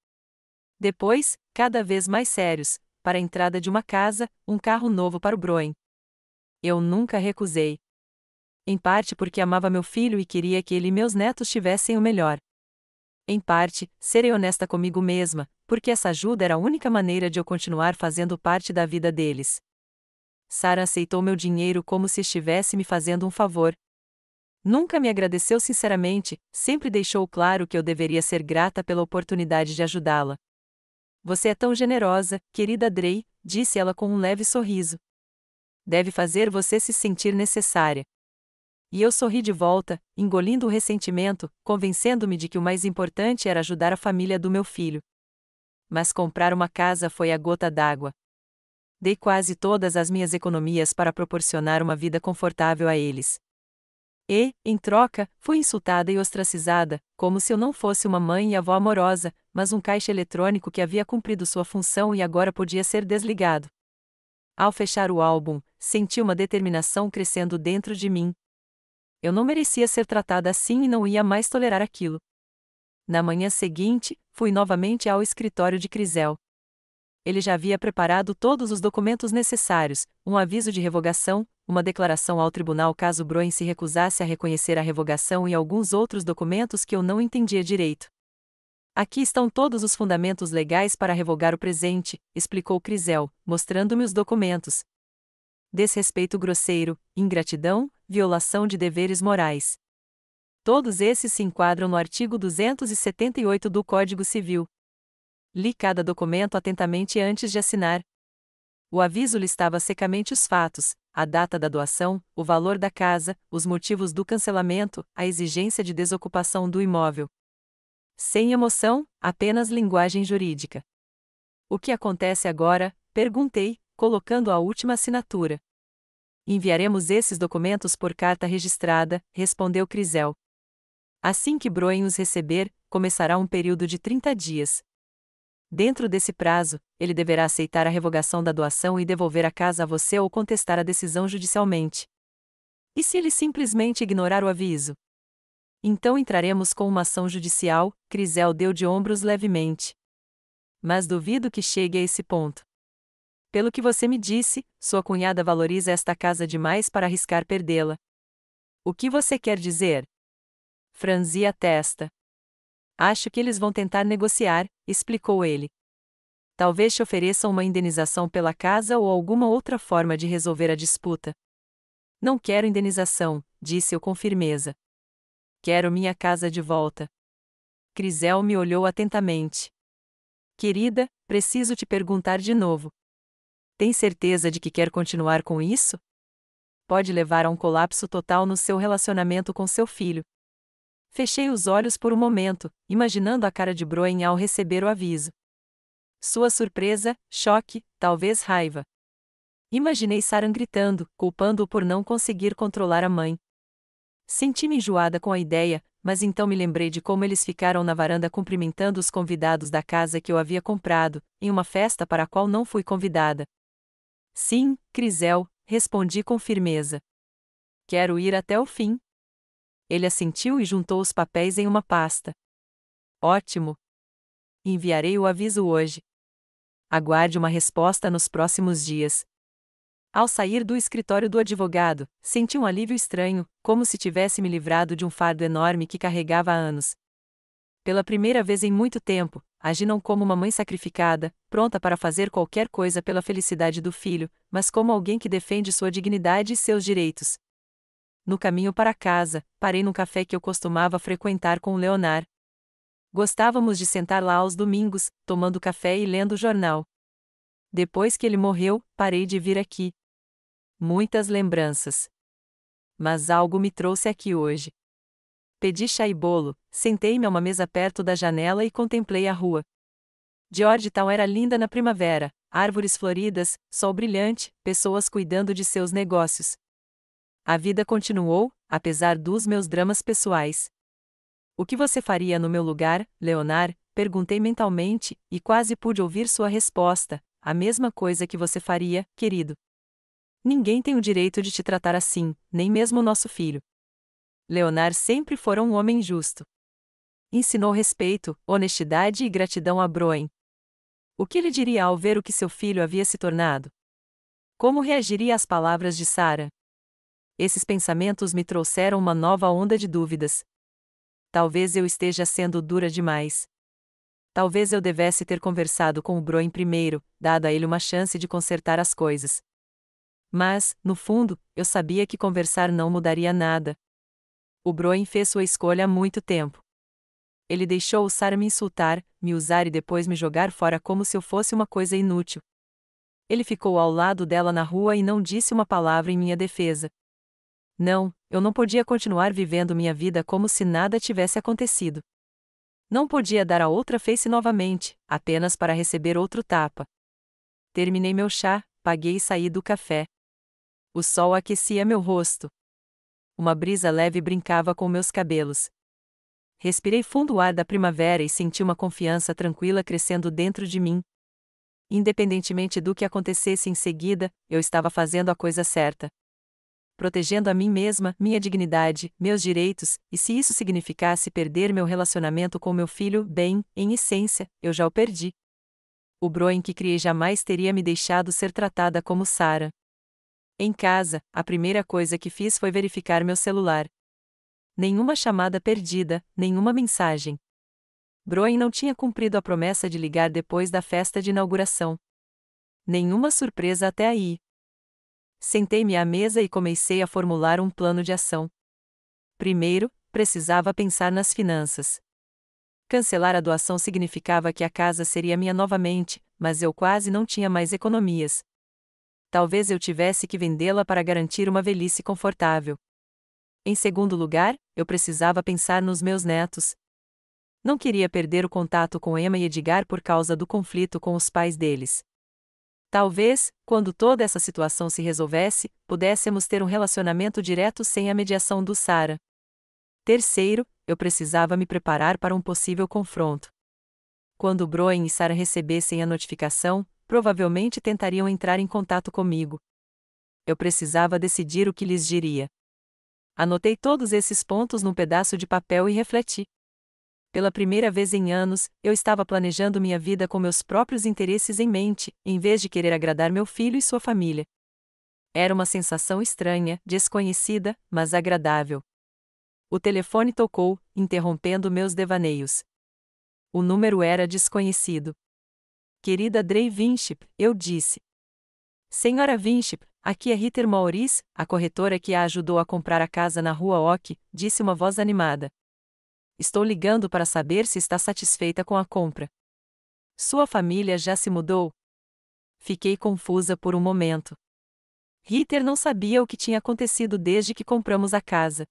Depois, cada vez mais sérios, para a entrada de uma casa, um carro novo para o Broen. Eu nunca recusei. Em parte porque amava meu filho e queria que ele e meus netos tivessem o melhor. Em parte, serei honesta comigo mesma, porque essa ajuda era a única maneira de eu continuar fazendo parte da vida deles. Sarah aceitou meu dinheiro como se estivesse me fazendo um favor. Nunca me agradeceu sinceramente, sempre deixou claro que eu deveria ser grata pela oportunidade de ajudá-la. Você é tão generosa, querida Drey, disse ela com um leve sorriso. Deve fazer você se sentir necessária. E eu sorri de volta, engolindo o ressentimento, convencendo-me de que o mais importante era ajudar a família do meu filho. Mas comprar uma casa foi a gota d'água. Dei quase todas as minhas economias para proporcionar uma vida confortável a eles. E, em troca, fui insultada e ostracizada, como se eu não fosse uma mãe e avó amorosa, mas um caixa eletrônico que havia cumprido sua função e agora podia ser desligado. Ao fechar o álbum, senti uma determinação crescendo dentro de mim. Eu não merecia ser tratada assim e não ia mais tolerar aquilo. Na manhã seguinte, fui novamente ao escritório de Crisel. Ele já havia preparado todos os documentos necessários, um aviso de revogação, uma declaração ao tribunal caso Broen se recusasse a reconhecer a revogação e alguns outros documentos que eu não entendia direito. Aqui estão todos os fundamentos legais para revogar o presente, explicou Crisel, mostrando-me os documentos. Desrespeito grosseiro, ingratidão, violação de deveres morais. Todos esses se enquadram no artigo 278 do Código Civil. Li cada documento atentamente antes de assinar. O aviso listava secamente os fatos, a data da doação, o valor da casa, os motivos do cancelamento, a exigência de desocupação do imóvel. Sem emoção, apenas linguagem jurídica. O que acontece agora? Perguntei, colocando a última assinatura. Enviaremos esses documentos por carta registrada, respondeu Crisel. Assim que Broen os receber, começará um período de 30 dias. Dentro desse prazo, ele deverá aceitar a revogação da doação e devolver a casa a você ou contestar a decisão judicialmente. E se ele simplesmente ignorar o aviso? Então entraremos com uma ação judicial, Crisel deu de ombros levemente. Mas duvido que chegue a esse ponto. Pelo que você me disse, sua cunhada valoriza esta casa demais para arriscar perdê-la. O que você quer dizer? Franzi a testa. Acho que eles vão tentar negociar, explicou ele. Talvez te ofereçam uma indenização pela casa ou alguma outra forma de resolver a disputa. Não quero indenização, disse eu com firmeza. Quero minha casa de volta. Crisel me olhou atentamente. Querida, preciso te perguntar de novo. Tem certeza de que quer continuar com isso? Pode levar a um colapso total no seu relacionamento com seu filho. Fechei os olhos por um momento, imaginando a cara de Broen ao receber o aviso. Sua surpresa, choque, talvez raiva. Imaginei Sarah gritando, culpando-o por não conseguir controlar a mãe. Senti-me enjoada com a ideia, mas então me lembrei de como eles ficaram na varanda cumprimentando os convidados da casa que eu havia comprado, em uma festa para a qual não fui convidada. Sim, Crisel, respondi com firmeza. Quero ir até o fim. Ele assentiu e juntou os papéis em uma pasta. Ótimo! Enviarei o aviso hoje. Aguarde uma resposta nos próximos dias. Ao sair do escritório do advogado, senti um alívio estranho, como se tivesse me livrado de um fardo enorme que carregava há anos. Pela primeira vez em muito tempo, agi não como uma mãe sacrificada, pronta para fazer qualquer coisa pela felicidade do filho, mas como alguém que defende sua dignidade e seus direitos. No caminho para casa, parei num café que eu costumava frequentar com o Leonard. Gostávamos de sentar lá aos domingos, tomando café e lendo o jornal. Depois que ele morreu, parei de vir aqui. Muitas lembranças. Mas algo me trouxe aqui hoje. Pedi chá e bolo, sentei-me a uma mesa perto da janela e contemplei a rua. Georgetown era linda na primavera, árvores floridas, sol brilhante, pessoas cuidando de seus negócios. A vida continuou, apesar dos meus dramas pessoais. O que você faria no meu lugar, Leonard? Perguntei mentalmente, e quase pude ouvir sua resposta: a mesma coisa que você faria, querido. Ninguém tem o direito de te tratar assim, nem mesmo nosso filho. Leonard sempre fora um homem justo. Ensinou respeito, honestidade e gratidão a Broen. O que ele diria ao ver o que seu filho havia se tornado? Como reagiria às palavras de Sarah? Esses pensamentos me trouxeram uma nova onda de dúvidas. Talvez eu esteja sendo dura demais. Talvez eu devesse ter conversado com o Broen primeiro, dado a ele uma chance de consertar as coisas. Mas, no fundo, eu sabia que conversar não mudaria nada. O Broen fez sua escolha há muito tempo. Ele deixou o Sarah me insultar, me usar e depois me jogar fora como se eu fosse uma coisa inútil. Ele ficou ao lado dela na rua e não disse uma palavra em minha defesa. Não, eu não podia continuar vivendo minha vida como se nada tivesse acontecido. Não podia dar a outra face novamente, apenas para receber outro tapa. Terminei meu chá, paguei e saí do café. O sol aquecia meu rosto. Uma brisa leve brincava com meus cabelos. Respirei fundo o ar da primavera e senti uma confiança tranquila crescendo dentro de mim. Independentemente do que acontecesse em seguida, eu estava fazendo a coisa certa. Protegendo a mim mesma, minha dignidade, meus direitos, e se isso significasse perder meu relacionamento com meu filho, bem, em essência, eu já o perdi. O Broen que criei jamais teria me deixado ser tratada como Sarah. Em casa, a primeira coisa que fiz foi verificar meu celular. Nenhuma chamada perdida, nenhuma mensagem. Broen não tinha cumprido a promessa de ligar depois da festa de inauguração. Nenhuma surpresa até aí. Sentei-me à mesa e comecei a formular um plano de ação. Primeiro, precisava pensar nas finanças. Cancelar a doação significava que a casa seria minha novamente, mas eu quase não tinha mais economias. Talvez eu tivesse que vendê-la para garantir uma velhice confortável. Em segundo lugar, eu precisava pensar nos meus netos. Não queria perder o contato com Emma e Edgar por causa do conflito com os pais deles. Talvez, quando toda essa situação se resolvesse, pudéssemos ter um relacionamento direto sem a mediação do Sarah. Terceiro, eu precisava me preparar para um possível confronto. Quando Broen e Sarah recebessem a notificação, provavelmente tentariam entrar em contato comigo. Eu precisava decidir o que lhes diria. Anotei todos esses pontos num pedaço de papel e refleti. Pela primeira vez em anos, eu estava planejando minha vida com meus próprios interesses em mente, em vez de querer agradar meu filho e sua família. Era uma sensação estranha, desconhecida, mas agradável. O telefone tocou, interrompendo meus devaneios. O número era desconhecido. Querida Dre Winship, eu disse. Senhora Winship, aqui é Ritter Maurice, a corretora que a ajudou a comprar a casa na Rua Oak, disse uma voz animada. Estou ligando para saber se está satisfeita com a compra. Sua família já se mudou? Fiquei confusa por um momento. Ritter não sabia o que tinha acontecido desde que compramos a casa.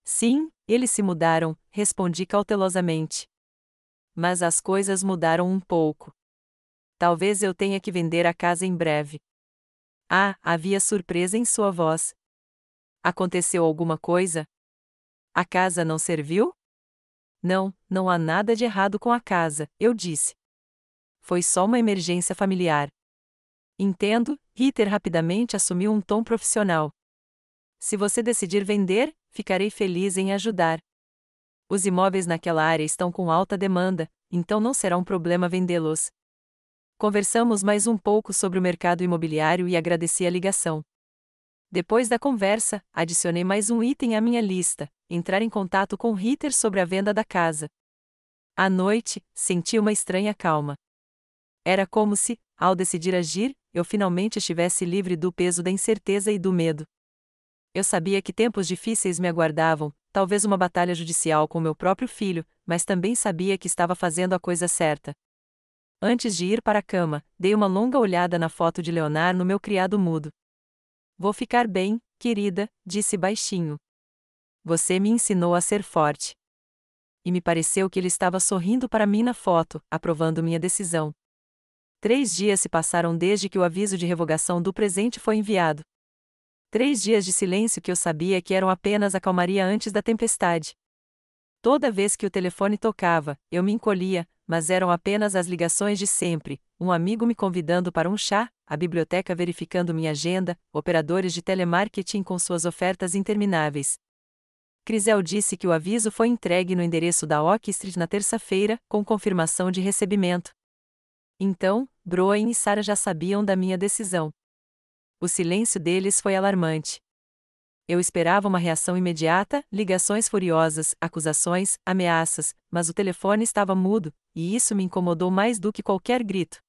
Sim, eles se mudaram, respondi cautelosamente. Mas as coisas mudaram um pouco. Talvez eu tenha que vender a casa em breve. Ah, havia surpresa em sua voz. Aconteceu alguma coisa? A casa não serviu? Não, não há nada de errado com a casa, eu disse. Foi só uma emergência familiar. Entendo, Ritter rapidamente assumiu um tom profissional. Se você decidir vender, ficarei feliz em ajudar. Os imóveis naquela área estão com alta demanda, então não será um problema vendê-los. Conversamos mais um pouco sobre o mercado imobiliário e agradeci a ligação. Depois da conversa, adicionei mais um item à minha lista: entrar em contato com Ritter sobre a venda da casa. À noite, senti uma estranha calma. Era como se, ao decidir agir, eu finalmente estivesse livre do peso da incerteza e do medo. Eu sabia que tempos difíceis me aguardavam, talvez uma batalha judicial com meu próprio filho, mas também sabia que estava fazendo a coisa certa. Antes de ir para a cama, dei uma longa olhada na foto de Leonard no meu criado mudo. Vou ficar bem, querida, disse baixinho. Você me ensinou a ser forte. E me pareceu que ele estava sorrindo para mim na foto, aprovando minha decisão. 3 dias se passaram desde que o aviso de revogação do presente foi enviado. 3 dias de silêncio que eu sabia que eram apenas a calmaria antes da tempestade. Toda vez que o telefone tocava, eu me encolhia, mas eram apenas as ligações de sempre: um amigo me convidando para um chá, a biblioteca verificando minha agenda, operadores de telemarketing com suas ofertas intermináveis. Crisel disse que o aviso foi entregue no endereço da Oak Street na terça-feira, com confirmação de recebimento. Então, Broen e Sarah já sabiam da minha decisão. O silêncio deles foi alarmante. Eu esperava uma reação imediata, ligações furiosas, acusações, ameaças, mas o telefone estava mudo, e isso me incomodou mais do que qualquer grito.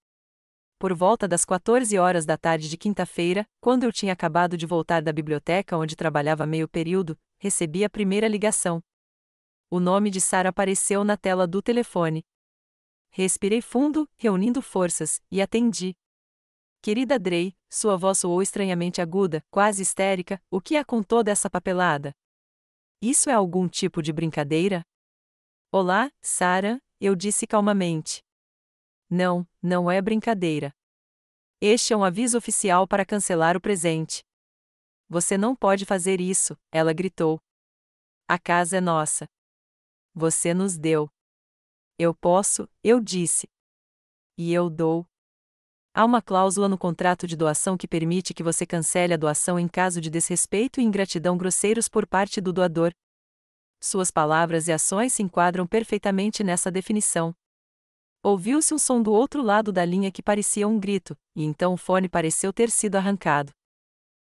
Por volta das 14 horas da tarde de quinta-feira, quando eu tinha acabado de voltar da biblioteca onde trabalhava meio período, recebi a primeira ligação. O nome de Sarah apareceu na tela do telefone. Respirei fundo, reunindo forças, e atendi. Querida Drey, sua voz soou estranhamente aguda, quase histérica. O que há com toda essa papelada? Isso é algum tipo de brincadeira? Olá, Sarah, eu disse calmamente. Não, não é brincadeira. Este é um aviso oficial para cancelar o presente. Você não pode fazer isso, ela gritou. A casa é nossa. Você nos deu. Eu posso, eu disse. E eu dou. Há uma cláusula no contrato de doação que permite que você cancele a doação em caso de desrespeito e ingratidão grosseiros por parte do doador. Suas palavras e ações se enquadram perfeitamente nessa definição. Ouviu-se um som do outro lado da linha que parecia um grito, e então o fone pareceu ter sido arrancado.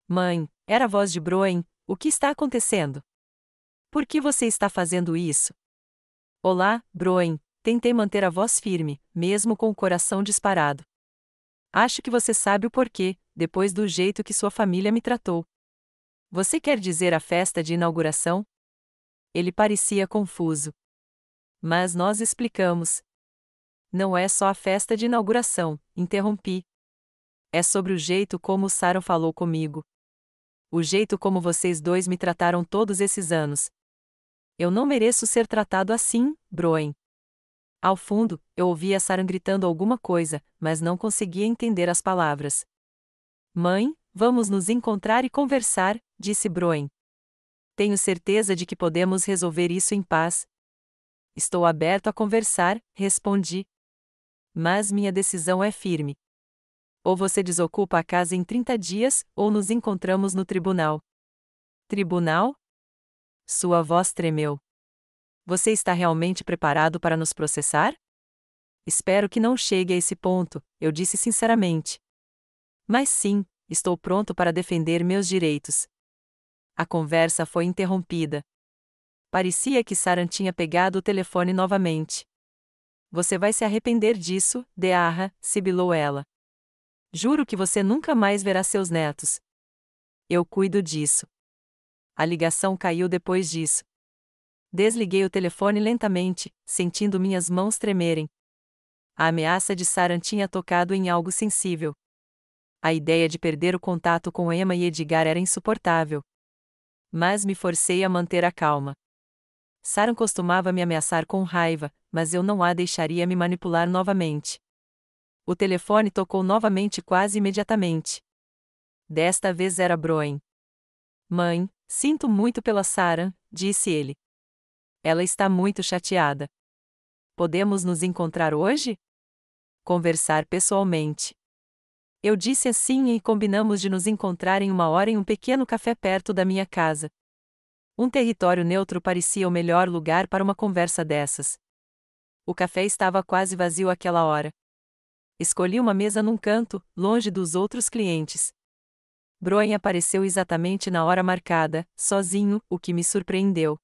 Mãe, era a voz de Broen. O que está acontecendo? Por que você está fazendo isso? Olá, Broen. Tentei manter a voz firme, mesmo com o coração disparado. Acho que você sabe o porquê, depois do jeito que sua família me tratou. Você quer dizer a festa de inauguração? Ele parecia confuso. Mas nós explicamos. Não é só a festa de inauguração, interrompi. É sobre o jeito como o Sarah falou comigo. O jeito como vocês dois me trataram todos esses anos. Eu não mereço ser tratado assim, Broen. Ao fundo, eu ouvia Sarah gritando alguma coisa, mas não conseguia entender as palavras. Mãe, vamos nos encontrar e conversar, disse Broen. Tenho certeza de que podemos resolver isso em paz. Estou aberto a conversar, respondi. Mas minha decisão é firme. Ou você desocupa a casa em 30 dias, ou nos encontramos no tribunal. Tribunal? Sua voz tremeu. Você está realmente preparado para nos processar? Espero que não chegue a esse ponto, eu disse sinceramente. Mas sim, estou pronto para defender meus direitos. A conversa foi interrompida. Parecia que Sarah tinha pegado o telefone novamente. Você vai se arrepender disso, Dearra, sibilou ela. Juro que você nunca mais verá seus netos. Eu cuido disso. A ligação caiu depois disso. Desliguei o telefone lentamente, sentindo minhas mãos tremerem. A ameaça de Sarah tinha tocado em algo sensível. A ideia de perder o contato com Emma e Edgar era insuportável. Mas me forcei a manter a calma. Sarah costumava me ameaçar com raiva, mas eu não a deixaria me manipular novamente. O telefone tocou novamente quase imediatamente. Desta vez era Broen. Mãe, sinto muito pela Sarah, disse ele. Ela está muito chateada. Podemos nos encontrar hoje? Conversar pessoalmente. Eu disse assim e combinamos de nos encontrar em 1 hora em um pequeno café perto da minha casa. Um território neutro parecia o melhor lugar para uma conversa dessas. O café estava quase vazio àquela hora. Escolhi uma mesa num canto, longe dos outros clientes. Broen apareceu exatamente na hora marcada, sozinho, o que me surpreendeu.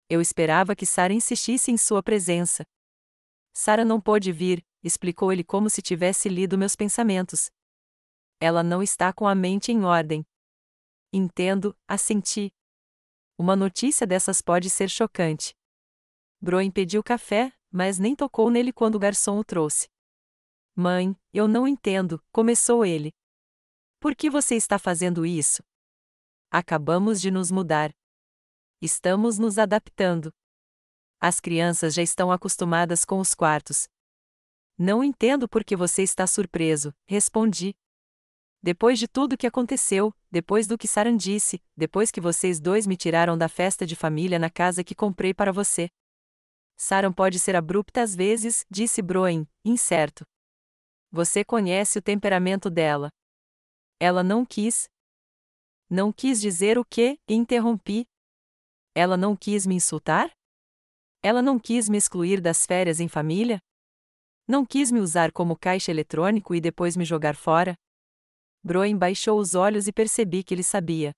Eu esperava que Sarah insistisse em sua presença. Sarah não pôde vir, explicou ele como se tivesse lido meus pensamentos. Ela não está com a mente em ordem. Entendo, assenti. Uma notícia dessas pode ser chocante. Broen pediu café, mas nem tocou nele quando o garçom o trouxe. Mãe, eu não entendo, começou ele. Por que você está fazendo isso? Acabamos de nos mudar. Estamos nos adaptando. As crianças já estão acostumadas com os quartos. Não entendo por que você está surpreso, respondi. Depois de tudo que aconteceu, depois do que Sarah disse, depois que vocês dois me tiraram da festa de família na casa que comprei para você. Sarah pode ser abrupta às vezes, disse Broen, incerto. Você conhece o temperamento dela. Ela não quis. Não quis dizer o quê? Interrompi. Ela não quis me insultar? Ela não quis me excluir das férias em família? Não quis me usar como caixa eletrônico e depois me jogar fora? Broen baixou os olhos e percebi que ele sabia.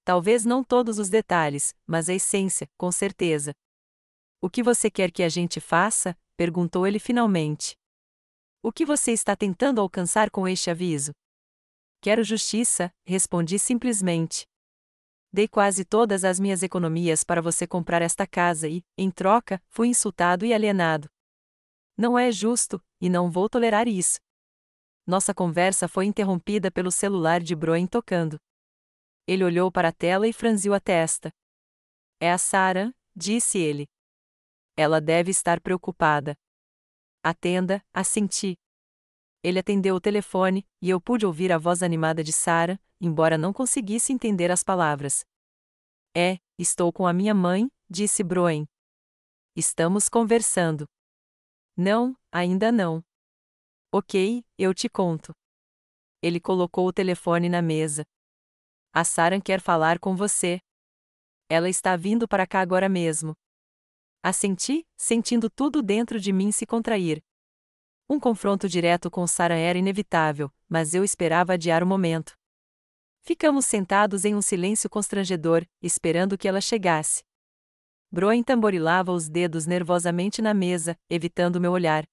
Talvez não todos os detalhes, mas a essência, com certeza. O que você quer que a gente faça? Perguntou ele finalmente. O que você está tentando alcançar com este aviso? Quero justiça, respondi simplesmente. Dei quase todas as minhas economias para você comprar esta casa e, em troca, fui insultado e alienado. Não é justo, e não vou tolerar isso. Nossa conversa foi interrompida pelo celular de Broen tocando. Ele olhou para a tela e franziu a testa. É a Sarah, disse ele. Ela deve estar preocupada. Atenda, assenti. Ele atendeu o telefone, e eu pude ouvir a voz animada de Sarah, embora não conseguisse entender as palavras. Estou com a minha mãe, disse Broen. Estamos conversando. Não, ainda não. Ok, eu te conto. Ele colocou o telefone na mesa. A Sarah quer falar com você. Ela está vindo para cá agora mesmo. Assenti, sentindo tudo dentro de mim se contrair. Um confronto direto com Sarah era inevitável, mas eu esperava adiar o momento. Ficamos sentados em um silêncio constrangedor, esperando que ela chegasse. Broen tamborilava os dedos nervosamente na mesa, evitando meu olhar.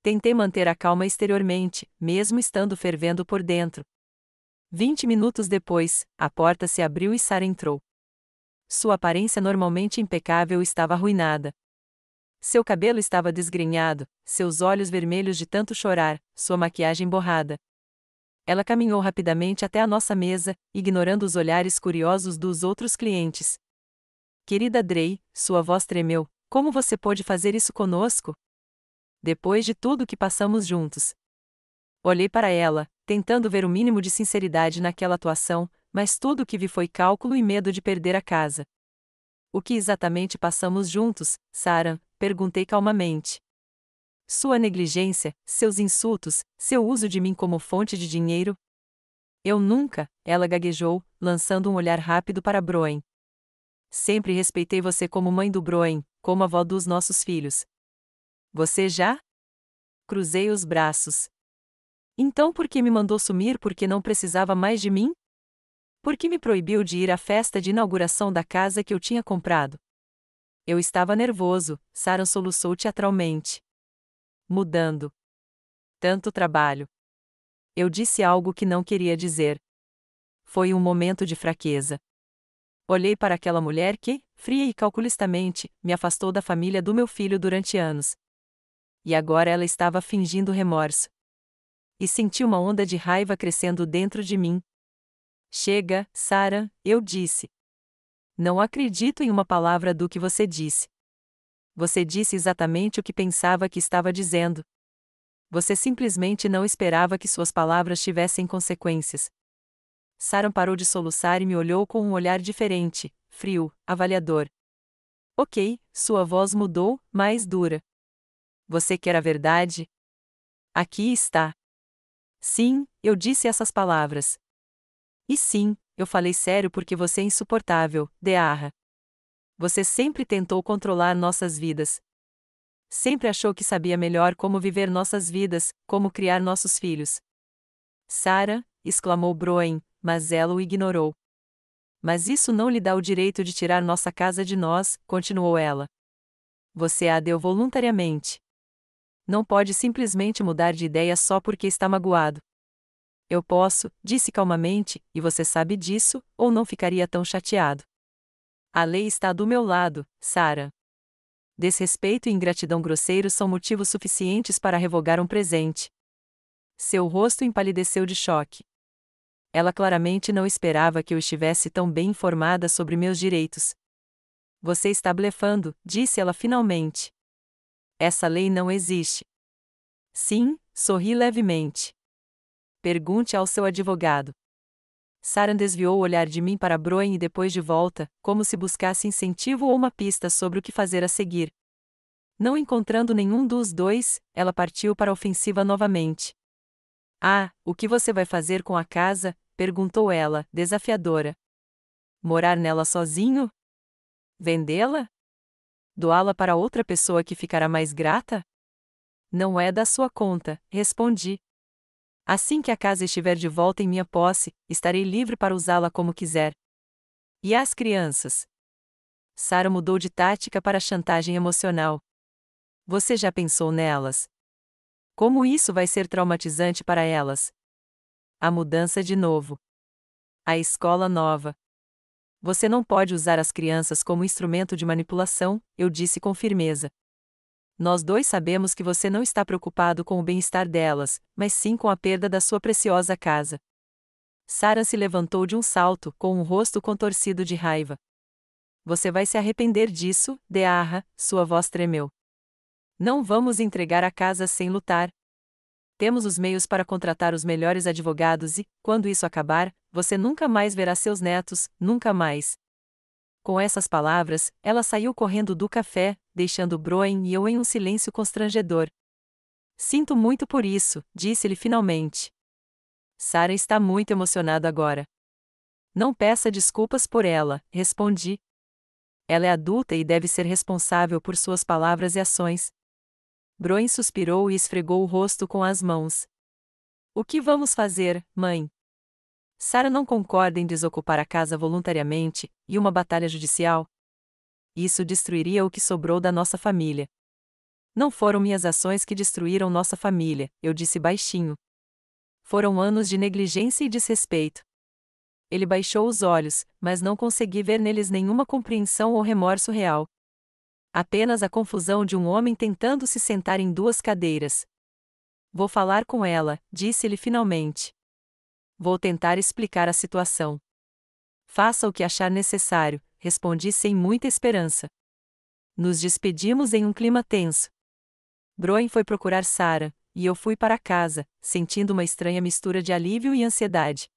Tentei manter a calma exteriormente, mesmo estando fervendo por dentro. 20 minutos depois, a porta se abriu e Sarah entrou. Sua aparência normalmente impecável estava arruinada. Seu cabelo estava desgrenhado, seus olhos vermelhos de tanto chorar, sua maquiagem borrada. Ela caminhou rapidamente até a nossa mesa, ignorando os olhares curiosos dos outros clientes. Querida Drey, sua voz tremeu, como você pôde fazer isso conosco? Depois de tudo que passamos juntos. Olhei para ela, tentando ver o mínimo de sinceridade naquela atuação, mas tudo o que vi foi cálculo e medo de perder a casa. O que exatamente passamos juntos, Sarah? Perguntei calmamente. Sua negligência, seus insultos, seu uso de mim como fonte de dinheiro? Eu nunca, ela gaguejou, lançando um olhar rápido para Broen. Sempre respeitei você como mãe do Broen, como avó dos nossos filhos. Você já? Cruzei os braços. Então por que me mandou sumir porque não precisava mais de mim? Por que me proibiu de ir à festa de inauguração da casa que eu tinha comprado? Eu estava nervoso, Sarah soluçou teatralmente. Mudando. Tanto trabalho. Eu disse algo que não queria dizer. Foi um momento de fraqueza. Olhei para aquela mulher que, fria e calculistamente, me afastou da família do meu filho durante anos. E agora ela estava fingindo remorso. E senti uma onda de raiva crescendo dentro de mim. Chega, Sarah, eu disse. Não acredito em uma palavra do que você disse. Você disse exatamente o que pensava que estava dizendo. Você simplesmente não esperava que suas palavras tivessem consequências. Sarah parou de soluçar e me olhou com um olhar diferente, frio, avaliador. Ok, sua voz mudou, mais dura. Você quer a verdade? Aqui está. Sim, eu disse essas palavras. E sim, Eu falei sério porque você é insuportável, Dearra. Você sempre tentou controlar nossas vidas. Sempre achou que sabia melhor como viver nossas vidas, como criar nossos filhos. Sarah, exclamou Broen, mas ela o ignorou. Mas isso não lhe dá o direito de tirar nossa casa de nós, continuou ela. Você a deu voluntariamente. Não pode simplesmente mudar de ideia só porque está magoado. Eu posso, disse calmamente, e você sabe disso, ou não ficaria tão chateado. A lei está do meu lado, Sarah. Desrespeito e ingratidão grosseiros são motivos suficientes para revogar um presente. Seu rosto empalideceu de choque. Ela claramente não esperava que eu estivesse tão bem informada sobre meus direitos. Você está blefando, disse ela finalmente. Essa lei não existe. Sim, sorri levemente. Pergunte ao seu advogado. Sarah desviou o olhar de mim para Broen e depois de volta, como se buscasse incentivo ou uma pista sobre o que fazer a seguir. Não encontrando nenhum dos dois, ela partiu para a ofensiva novamente. Ah, o que você vai fazer com a casa? Perguntou ela, desafiadora. Morar nela sozinho? Vendê-la? Doá-la para outra pessoa que ficará mais grata? Não é da sua conta, respondi. Assim que a casa estiver de volta em minha posse, estarei livre para usá-la como quiser. E as crianças? Sarah mudou de tática para a chantagem emocional. Você já pensou nelas? Como isso vai ser traumatizante para elas? A mudança de novo. A escola nova. Você não pode usar as crianças como instrumento de manipulação, eu disse com firmeza. Nós dois sabemos que você não está preocupado com o bem-estar delas, mas sim com a perda da sua preciosa casa. Sarah se levantou de um salto, com um rosto contorcido de raiva. Você vai se arrepender disso, Dearra, sua voz tremeu. Não vamos entregar a casa sem lutar. Temos os meios para contratar os melhores advogados e, quando isso acabar, você nunca mais verá seus netos, nunca mais. Com essas palavras, ela saiu correndo do café, deixando Broen e eu em um silêncio constrangedor. Sinto muito por isso, disse-lhe finalmente. Sarah está muito emocionada agora. Não peça desculpas por ela, respondi. Ela é adulta e deve ser responsável por suas palavras e ações. Broen suspirou e esfregou o rosto com as mãos. O que vamos fazer, mãe? Sarah não concorda em desocupar a casa voluntariamente, e uma batalha judicial? Isso destruiria o que sobrou da nossa família. Não foram minhas ações que destruíram nossa família, eu disse baixinho. Foram anos de negligência e desrespeito. Ele baixou os olhos, mas não consegui ver neles nenhuma compreensão ou remorso real. Apenas a confusão de um homem tentando se sentar em duas cadeiras. Vou falar com ela, disse-lhe finalmente. Vou tentar explicar a situação. Faça o que achar necessário, respondi sem muita esperança. Nos despedimos em um clima tenso. Broen foi procurar Sarah, e eu fui para casa, sentindo uma estranha mistura de alívio e ansiedade.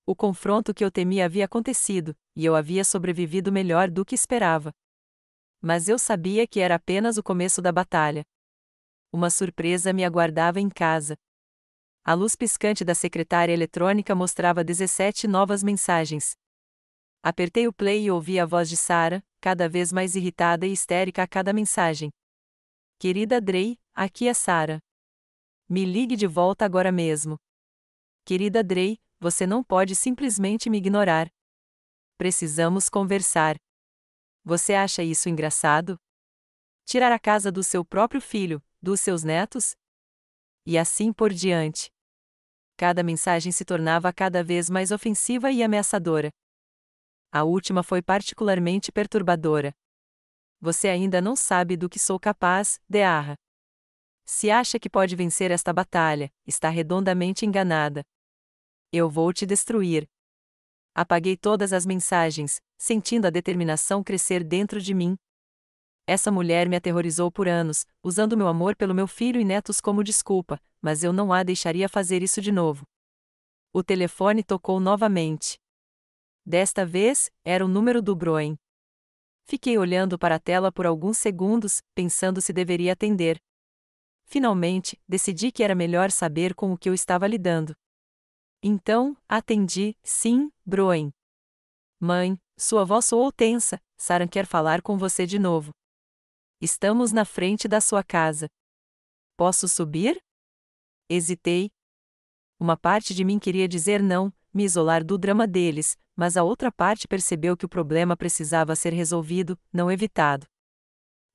O confronto que eu temia havia acontecido, e eu havia sobrevivido melhor do que esperava. Mas eu sabia que era apenas o começo da batalha. Uma surpresa me aguardava em casa. A luz piscante da secretária eletrônica mostrava 17 novas mensagens. Apertei o play e ouvi a voz de Sarah, cada vez mais irritada e histérica a cada mensagem. Querida Drey, aqui é Sarah. Me ligue de volta agora mesmo. Querida Drey, você não pode simplesmente me ignorar. Precisamos conversar. Você acha isso engraçado? Tirar a casa do seu próprio filho, dos seus netos? E assim por diante. Cada mensagem se tornava cada vez mais ofensiva e ameaçadora. A última foi particularmente perturbadora. Você ainda não sabe do que sou capaz, Dearra. Se acha que pode vencer esta batalha, está redondamente enganada. Eu vou te destruir. Apaguei todas as mensagens, sentindo a determinação crescer dentro de mim. Essa mulher me aterrorizou por anos, usando meu amor pelo meu filho e netos como desculpa, mas eu não a deixaria fazer isso de novo. O telefone tocou novamente. Desta vez, era o número do Broen. Fiquei olhando para a tela por alguns segundos, pensando se deveria atender. Finalmente, decidi que era melhor saber com o que eu estava lidando. Então, atendi, sim, Broen. Mãe, sua voz soou tensa, Sarah quer falar com você de novo. Estamos na frente da sua casa. Posso subir? Hesitei. Uma parte de mim queria dizer não, me isolar do drama deles, mas a outra parte percebeu que o problema precisava ser resolvido, não evitado.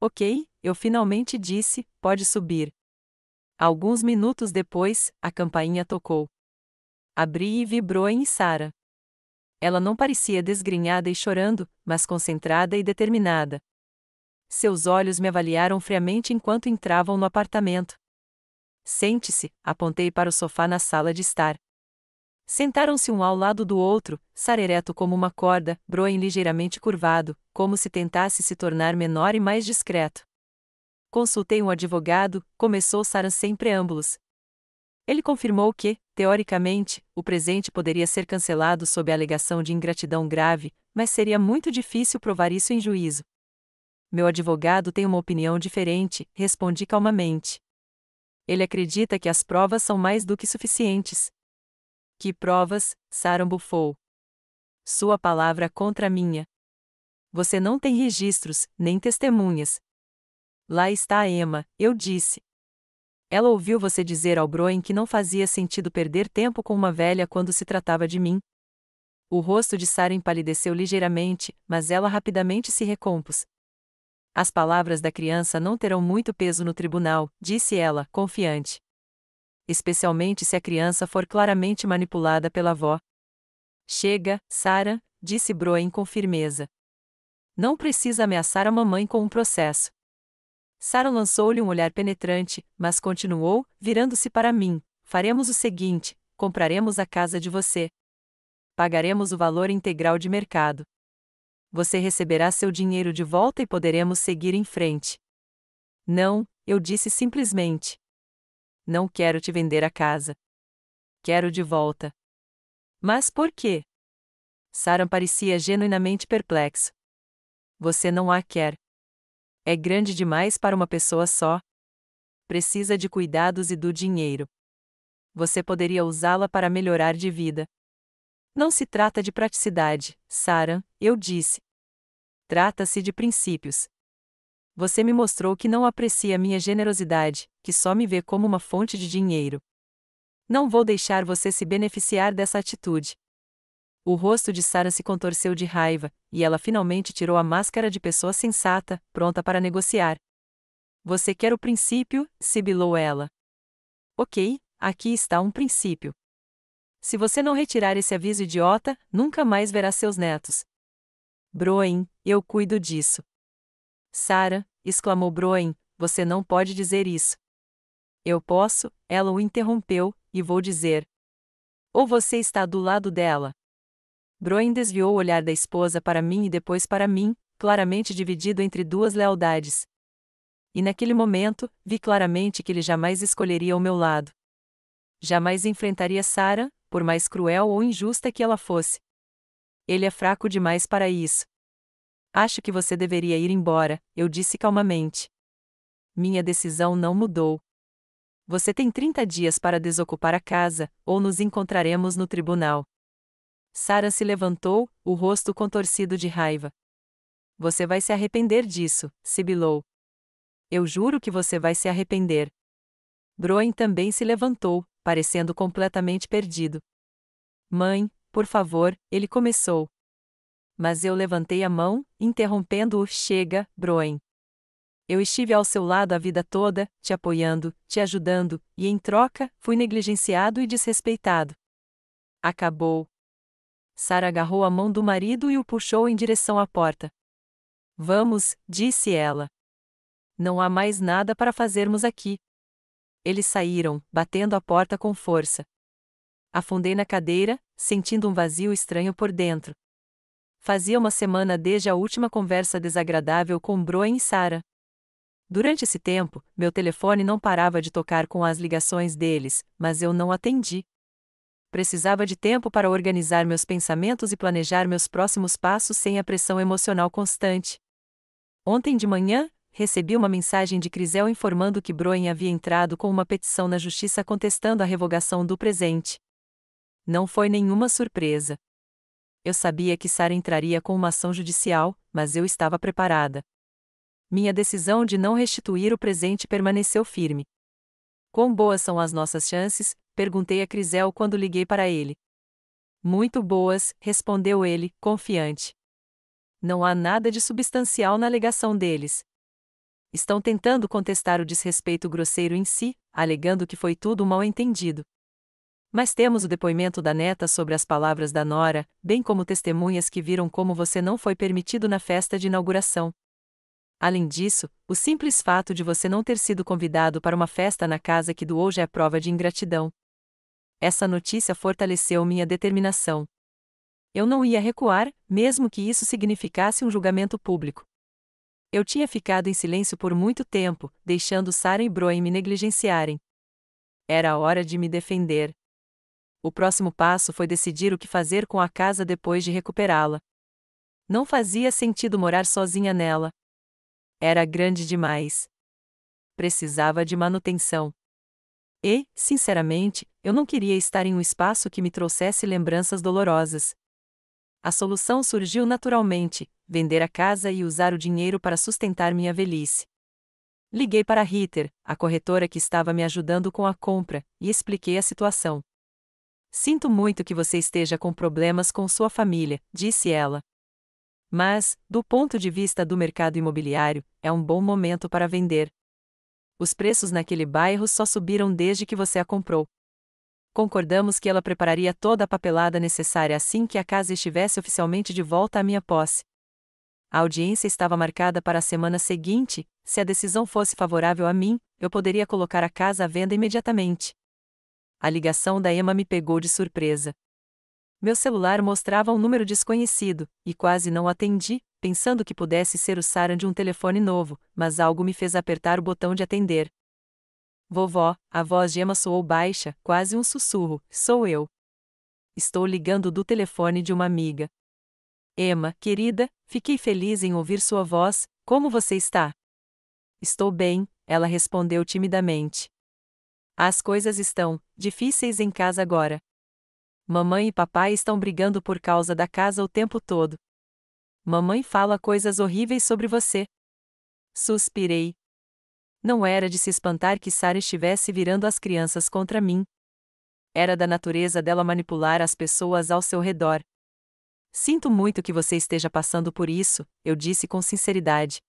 Ok, eu finalmente disse, pode subir. Alguns minutos depois, a campainha tocou. Abri e vi Broen e Sarah. Ela não parecia desgrenhada e chorando, mas concentrada e determinada. Seus olhos me avaliaram friamente enquanto entravam no apartamento. Sente-se, apontei para o sofá na sala de estar. Sentaram-se um ao lado do outro, Sarah ereto como uma corda, Broen ligeiramente curvado, como se tentasse se tornar menor e mais discreto. Consultei um advogado, começou Sarah sem preâmbulos. Ele confirmou que, teoricamente, o presente poderia ser cancelado sob a alegação de ingratidão grave, mas seria muito difícil provar isso em juízo. Meu advogado tem uma opinião diferente, respondi calmamente. Ele acredita que as provas são mais do que suficientes. Que provas? Sarah bufou. Sua palavra contra a minha. Você não tem registros, nem testemunhas. Lá está a Emma, eu disse. Ela ouviu você dizer ao Broen que não fazia sentido perder tempo com uma velha quando se tratava de mim. O rosto de Sarah empalideceu ligeiramente, mas ela rapidamente se recompôs. As palavras da criança não terão muito peso no tribunal, disse ela, confiante. Especialmente se a criança for claramente manipulada pela avó. Chega, Sarah, disse Broen com firmeza. Não precisa ameaçar a mamãe com um processo. Sarah lançou-lhe um olhar penetrante, mas continuou, virando-se para mim. Faremos o seguinte: compraremos a casa de você. Pagaremos o valor integral de mercado. Você receberá seu dinheiro de volta e poderemos seguir em frente. Não, eu disse simplesmente. Não quero te vender a casa. Quero de volta. Mas por quê? Sarah parecia genuinamente perplexo. Você não a quer. É grande demais para uma pessoa só. Precisa de cuidados e do dinheiro. Você poderia usá-la para melhorar de vida. Não se trata de praticidade, Sarah, eu disse. Trata-se de princípios. Você me mostrou que não aprecia minha generosidade, que só me vê como uma fonte de dinheiro. Não vou deixar você se beneficiar dessa atitude. O rosto de Sarah se contorceu de raiva, e ela finalmente tirou a máscara de pessoa sensata, pronta para negociar. Você quer o princípio? Sibilou ela. Ok, aqui está um princípio. Se você não retirar esse aviso idiota, nunca mais verá seus netos. Broen, eu cuido disso. Sarah, exclamou Broen, você não pode dizer isso. Eu posso, ela o interrompeu, e vou dizer. Ou você está do lado dela. Broen desviou o olhar da esposa para mim e depois para mim, claramente dividido entre duas lealdades. E naquele momento, vi claramente que ele jamais escolheria o meu lado. Jamais enfrentaria Sarah, por mais cruel ou injusta que ela fosse. Ele é fraco demais para isso. Acho que você deveria ir embora, eu disse calmamente. Minha decisão não mudou. Você tem 30 dias para desocupar a casa, ou nos encontraremos no tribunal. Sarah se levantou, o rosto contorcido de raiva. Você vai se arrepender disso, sibilou. Eu juro que você vai se arrepender. Broen também se levantou, parecendo completamente perdido. Mãe, por favor, ele começou. Mas eu levantei a mão, interrompendo-o. Chega, Broen. Eu estive ao seu lado a vida toda, te apoiando, te ajudando, e em troca, fui negligenciado e desrespeitado. Acabou. Sarah agarrou a mão do marido e o puxou em direção à porta. Vamos, disse ela. Não há mais nada para fazermos aqui. Eles saíram, batendo a porta com força. Afundei na cadeira, sentindo um vazio estranho por dentro. Fazia uma semana desde a última conversa desagradável com Broen e Sarah. Durante esse tempo, meu telefone não parava de tocar com as ligações deles, mas eu não atendi. Precisava de tempo para organizar meus pensamentos e planejar meus próximos passos sem a pressão emocional constante. Ontem de manhã, recebi uma mensagem de Crisel informando que Broen havia entrado com uma petição na justiça contestando a revogação do presente. Não foi nenhuma surpresa. Eu sabia que Sara entraria com uma ação judicial, mas eu estava preparada. Minha decisão de não restituir o presente permaneceu firme. Quão boas são as nossas chances? Perguntei a Crisel quando liguei para ele. Muito boas, respondeu ele, confiante. Não há nada de substancial na alegação deles. Estão tentando contestar o desrespeito grosseiro em si, alegando que foi tudo um mal-entendido. Mas temos o depoimento da neta sobre as palavras da nora, bem como testemunhas que viram como você não foi permitido na festa de inauguração. Além disso, o simples fato de você não ter sido convidado para uma festa na casa que doou já é prova de ingratidão. Essa notícia fortaleceu minha determinação. Eu não ia recuar, mesmo que isso significasse um julgamento público. Eu tinha ficado em silêncio por muito tempo, deixando Sara e Broen me negligenciarem. Era a hora de me defender. O próximo passo foi decidir o que fazer com a casa depois de recuperá-la. Não fazia sentido morar sozinha nela. Era grande demais. Precisava de manutenção. E, sinceramente, eu não queria estar em um espaço que me trouxesse lembranças dolorosas. A solução surgiu naturalmente: vender a casa e usar o dinheiro para sustentar minha velhice. Liguei para Ritter, a corretora que estava me ajudando com a compra, e expliquei a situação. Sinto muito que você esteja com problemas com sua família, disse ela. Mas, do ponto de vista do mercado imobiliário, é um bom momento para vender. Os preços naquele bairro só subiram desde que você a comprou. Concordamos que ela prepararia toda a papelada necessária assim que a casa estivesse oficialmente de volta à minha posse. A audiência estava marcada para a semana seguinte. Se a decisão fosse favorável a mim, eu poderia colocar a casa à venda imediatamente. A ligação da Emma me pegou de surpresa. Meu celular mostrava um número desconhecido, e quase não atendi, pensando que pudesse ser o Saran de um telefone novo, mas algo me fez apertar o botão de atender. Vovó, a voz de Emma soou baixa, quase um sussurro. Sou eu. Estou ligando do telefone de uma amiga. Emma, querida, fiquei feliz em ouvir sua voz. Como você está? Estou bem, ela respondeu timidamente. As coisas estão difíceis em casa agora. Mamãe e papai estão brigando por causa da casa o tempo todo. Mamãe fala coisas horríveis sobre você. Suspirei. Não era de se espantar que Sara estivesse virando as crianças contra mim. Era da natureza dela manipular as pessoas ao seu redor. Sinto muito que você esteja passando por isso, eu disse com sinceridade.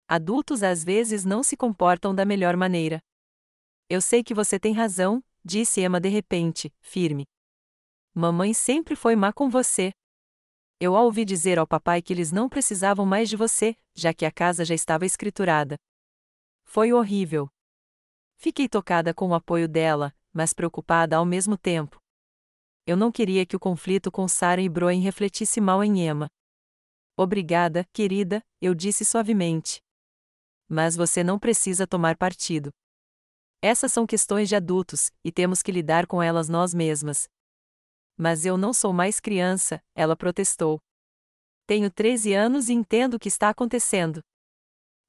Adultos às vezes não se comportam da melhor maneira. Eu sei que você tem razão, disse Emma de repente, firme. Mamãe sempre foi má com você. Eu a ouvi dizer ao papai que eles não precisavam mais de você, já que a casa já estava escriturada. Foi horrível. Fiquei tocada com o apoio dela, mas preocupada ao mesmo tempo. Eu não queria que o conflito com Sara e Broen refletisse mal em Emma. Obrigada, querida, eu disse suavemente. Mas você não precisa tomar partido. Essas são questões de adultos, e temos que lidar com elas nós mesmas. Mas eu não sou mais criança, ela protestou. Tenho 13 anos e entendo o que está acontecendo.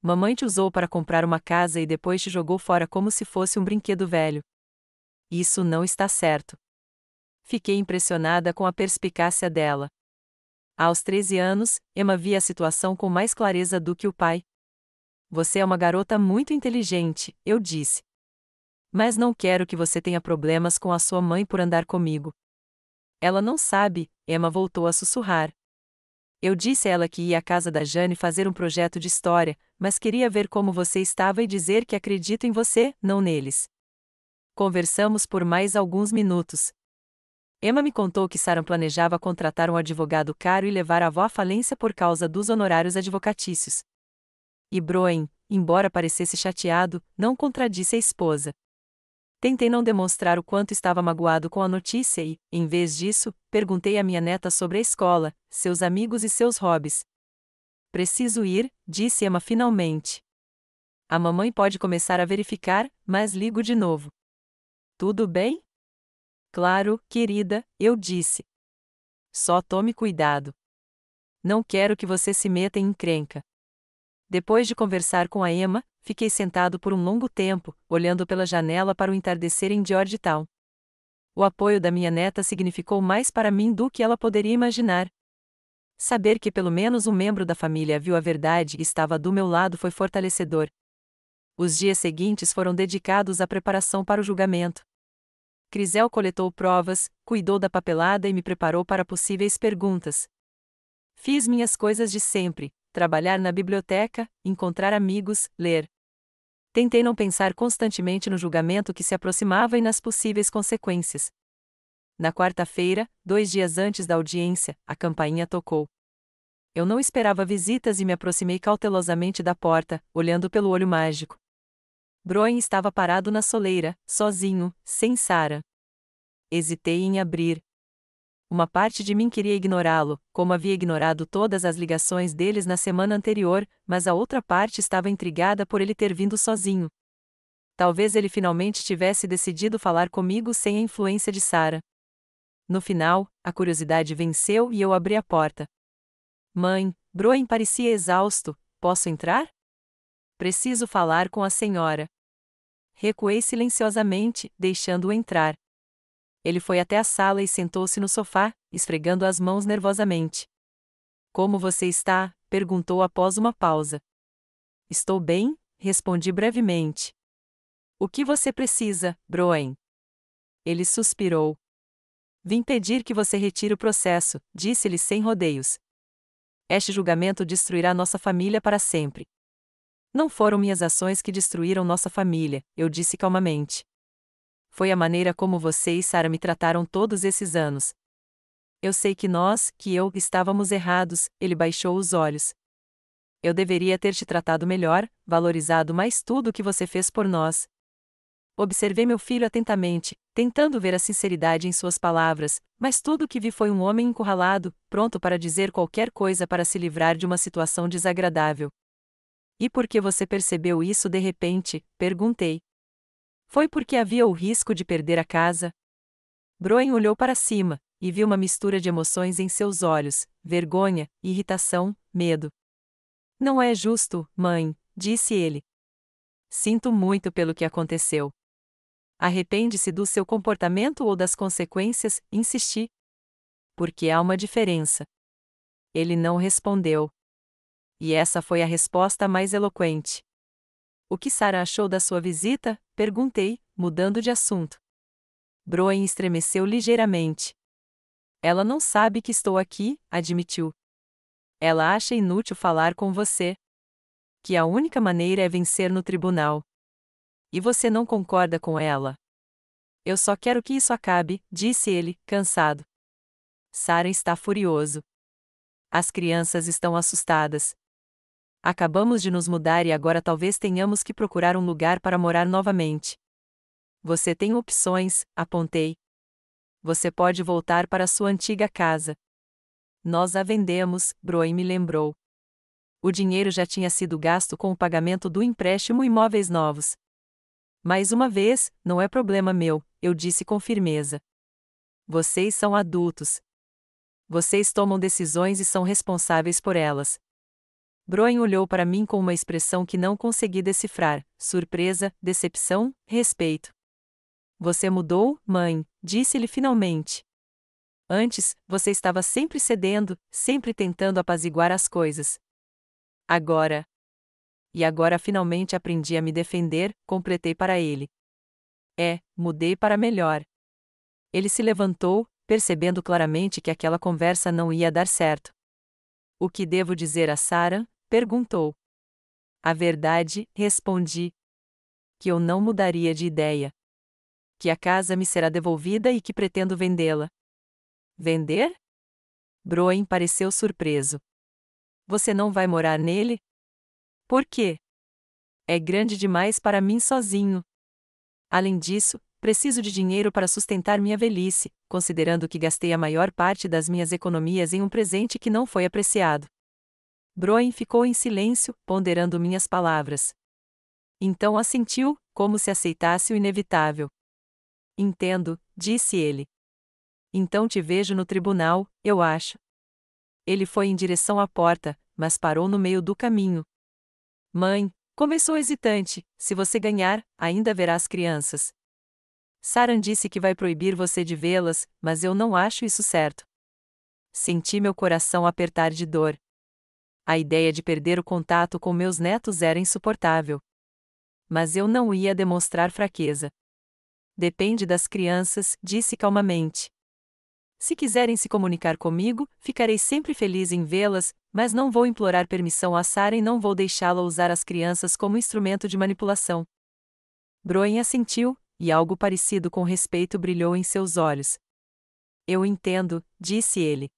Mamãe te usou para comprar uma casa e depois te jogou fora como se fosse um brinquedo velho. Isso não está certo. Fiquei impressionada com a perspicácia dela. Aos 13 anos, Emma via a situação com mais clareza do que o pai. Você é uma garota muito inteligente, eu disse. Mas não quero que você tenha problemas com a sua mãe por andar comigo. Ela não sabe, Emma voltou a sussurrar. Eu disse a ela que ia à casa da Jane fazer um projeto de história, mas queria ver como você estava e dizer que acredito em você, não neles. Conversamos por mais alguns minutos. Emma me contou que Saran planejava contratar um advogado caro e levar a avó à falência por causa dos honorários advocatícios. E Broen, embora parecesse chateado, não contradisse a esposa. Tentei não demonstrar o quanto estava magoado com a notícia e, em vez disso, perguntei à minha neta sobre a escola, seus amigos e seus hobbies. Preciso ir, disse Emma finalmente. A mamãe pode começar a verificar, mas ligo de novo. Tudo bem? Claro, querida, eu disse. Só tome cuidado. Não quero que você se meta em encrenca. Depois de conversar com a Emma, fiquei sentado por um longo tempo, olhando pela janela para o entardecer em Georgetown. O apoio da minha neta significou mais para mim do que ela poderia imaginar. Saber que pelo menos um membro da família viu a verdade e estava do meu lado foi fortalecedor. Os dias seguintes foram dedicados à preparação para o julgamento. Crisel coletou provas, cuidou da papelada e me preparou para possíveis perguntas. Fiz minhas coisas de sempre: trabalhar na biblioteca, encontrar amigos, ler. Tentei não pensar constantemente no julgamento que se aproximava e nas possíveis consequências. Na quarta-feira, 2 dias antes da audiência, a campainha tocou. Eu não esperava visitas e me aproximei cautelosamente da porta, olhando pelo olho mágico. Broen estava parado na soleira, sozinho, sem Sarah. Hesitei em abrir. Uma parte de mim queria ignorá-lo, como havia ignorado todas as ligações deles na semana anterior, mas a outra parte estava intrigada por ele ter vindo sozinho. Talvez ele finalmente tivesse decidido falar comigo sem a influência de Sarah. No final, a curiosidade venceu e eu abri a porta. Mãe, Broen parecia exausto. Posso entrar? Preciso falar com a senhora. Recuei silenciosamente, deixando-o entrar. Ele foi até a sala e sentou-se no sofá, esfregando as mãos nervosamente. Como você está? Perguntou após uma pausa. Estou bem, respondi brevemente. O que você precisa, Broen? Ele suspirou. Vim pedir que você retire o processo, disse-lhe sem rodeios. Este julgamento destruirá nossa família para sempre. Não foram minhas ações que destruíram nossa família, eu disse calmamente. Foi a maneira como você e Sarah me trataram todos esses anos. Eu sei que eu, estávamos errados, ele baixou os olhos. Eu deveria ter te tratado melhor, valorizado mais tudo o que você fez por nós. Observei meu filho atentamente, tentando ver a sinceridade em suas palavras, mas tudo o que vi foi um homem encurralado, pronto para dizer qualquer coisa para se livrar de uma situação desagradável. E por que você percebeu isso de repente? Perguntei. Foi porque havia o risco de perder a casa? Broen olhou para cima, e viu uma mistura de emoções em seus olhos: vergonha, irritação, medo. Não é justo, mãe, disse ele. Sinto muito pelo que aconteceu. Arrepende-se do seu comportamento ou das consequências? Insisti. Porque há uma diferença. Ele não respondeu. E essa foi a resposta mais eloquente. O que Sarah achou da sua visita? Perguntei, mudando de assunto. Broen estremeceu ligeiramente. Ela não sabe que estou aqui, admitiu. Ela acha inútil falar com você. Que a única maneira é vencer no tribunal. E você não concorda com ela? Eu só quero que isso acabe, disse ele, cansado. Sarah está furioso. As crianças estão assustadas. Acabamos de nos mudar e agora talvez tenhamos que procurar um lugar para morar novamente. Você tem opções, apontei. Você pode voltar para sua antiga casa. Nós a vendemos, Broen me lembrou. O dinheiro já tinha sido gasto com o pagamento do empréstimo e móveis novos. Mais uma vez, não é problema meu, eu disse com firmeza. Vocês são adultos. Vocês tomam decisões e são responsáveis por elas. Broen olhou para mim com uma expressão que não consegui decifrar: surpresa, decepção, respeito. Você mudou, mãe, disse-lhe finalmente. Antes, você estava sempre cedendo, sempre tentando apaziguar as coisas. Agora. E agora finalmente aprendi a me defender, completei para ele. Mudei para melhor. Ele se levantou, percebendo claramente que aquela conversa não ia dar certo. O que devo dizer a Sarah? Perguntou. A verdade, respondi. Que eu não mudaria de ideia. Que a casa me será devolvida e que pretendo vendê-la. Vender? Broen pareceu surpreso. Você não vai morar nele? Por quê? É grande demais para mim sozinho. Além disso, preciso de dinheiro para sustentar minha velhice, considerando que gastei a maior parte das minhas economias em um presente que não foi apreciado. Broen ficou em silêncio, ponderando minhas palavras. Então assentiu, como se aceitasse o inevitável. Entendo, disse ele. Então te vejo no tribunal, eu acho. Ele foi em direção à porta, mas parou no meio do caminho. Mãe, começou hesitante, se você ganhar, ainda verá as crianças. Saran disse que vai proibir você de vê-las, mas eu não acho isso certo. Senti meu coração apertar de dor. A ideia de perder o contato com meus netos era insuportável. Mas eu não ia demonstrar fraqueza. Depende das crianças, disse calmamente. Se quiserem se comunicar comigo, ficarei sempre feliz em vê-las, mas não vou implorar permissão a Sarah e não vou deixá-la usar as crianças como instrumento de manipulação. Broen assentiu, e algo parecido com respeito brilhou em seus olhos. Eu entendo, disse ele.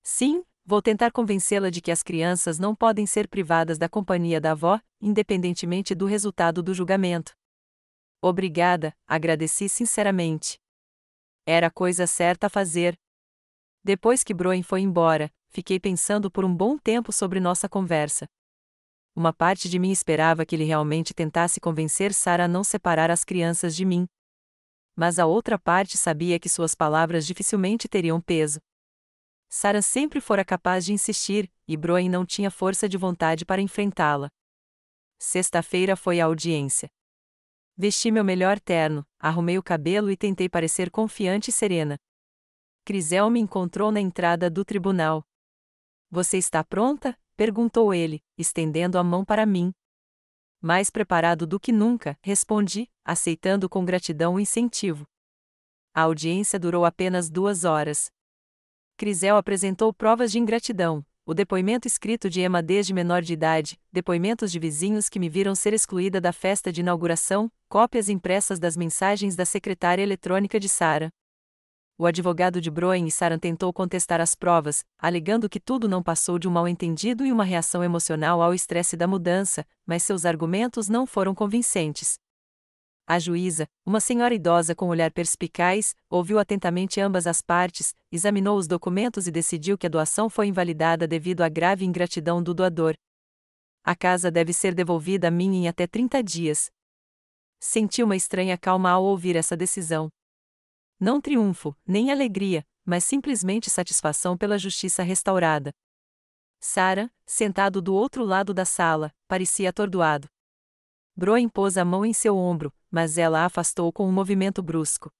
Sim, vou tentar convencê-la de que as crianças não podem ser privadas da companhia da avó, independentemente do resultado do julgamento. Obrigada, agradeci sinceramente. Era a coisa certa a fazer. Depois que Broen foi embora, fiquei pensando por um bom tempo sobre nossa conversa. Uma parte de mim esperava que ele realmente tentasse convencer Sarah a não separar as crianças de mim. Mas a outra parte sabia que suas palavras dificilmente teriam peso. Sarah sempre fora capaz de insistir, e Broen não tinha força de vontade para enfrentá-la. Sexta-feira foi a audiência. Vesti meu melhor terno, arrumei o cabelo e tentei parecer confiante e serena. Crisel me encontrou na entrada do tribunal. Você está pronta? Perguntou ele, estendendo a mão para mim. Mais preparado do que nunca, respondi, aceitando com gratidão o incentivo. A audiência durou apenas 2 horas. Crisel apresentou provas de ingratidão, o depoimento escrito de Emma desde menor de idade, depoimentos de vizinhos que me viram ser excluída da festa de inauguração, cópias impressas das mensagens da secretária eletrônica de Sarah. O advogado de Broen e Sarah tentou contestar as provas, alegando que tudo não passou de um mal-entendido e uma reação emocional ao estresse da mudança, mas seus argumentos não foram convincentes. A juíza, uma senhora idosa com olhar perspicaz, ouviu atentamente ambas as partes, examinou os documentos e decidiu que a doação foi invalidada devido à grave ingratidão do doador. A casa deve ser devolvida a mim em até 30 dias. Senti uma estranha calma ao ouvir essa decisão. Não triunfo, nem alegria, mas simplesmente satisfação pela justiça restaurada. Sarah, sentado do outro lado da sala, parecia atordoado. Broen pôs a mão em seu ombro, mas ela a afastou com um movimento brusco.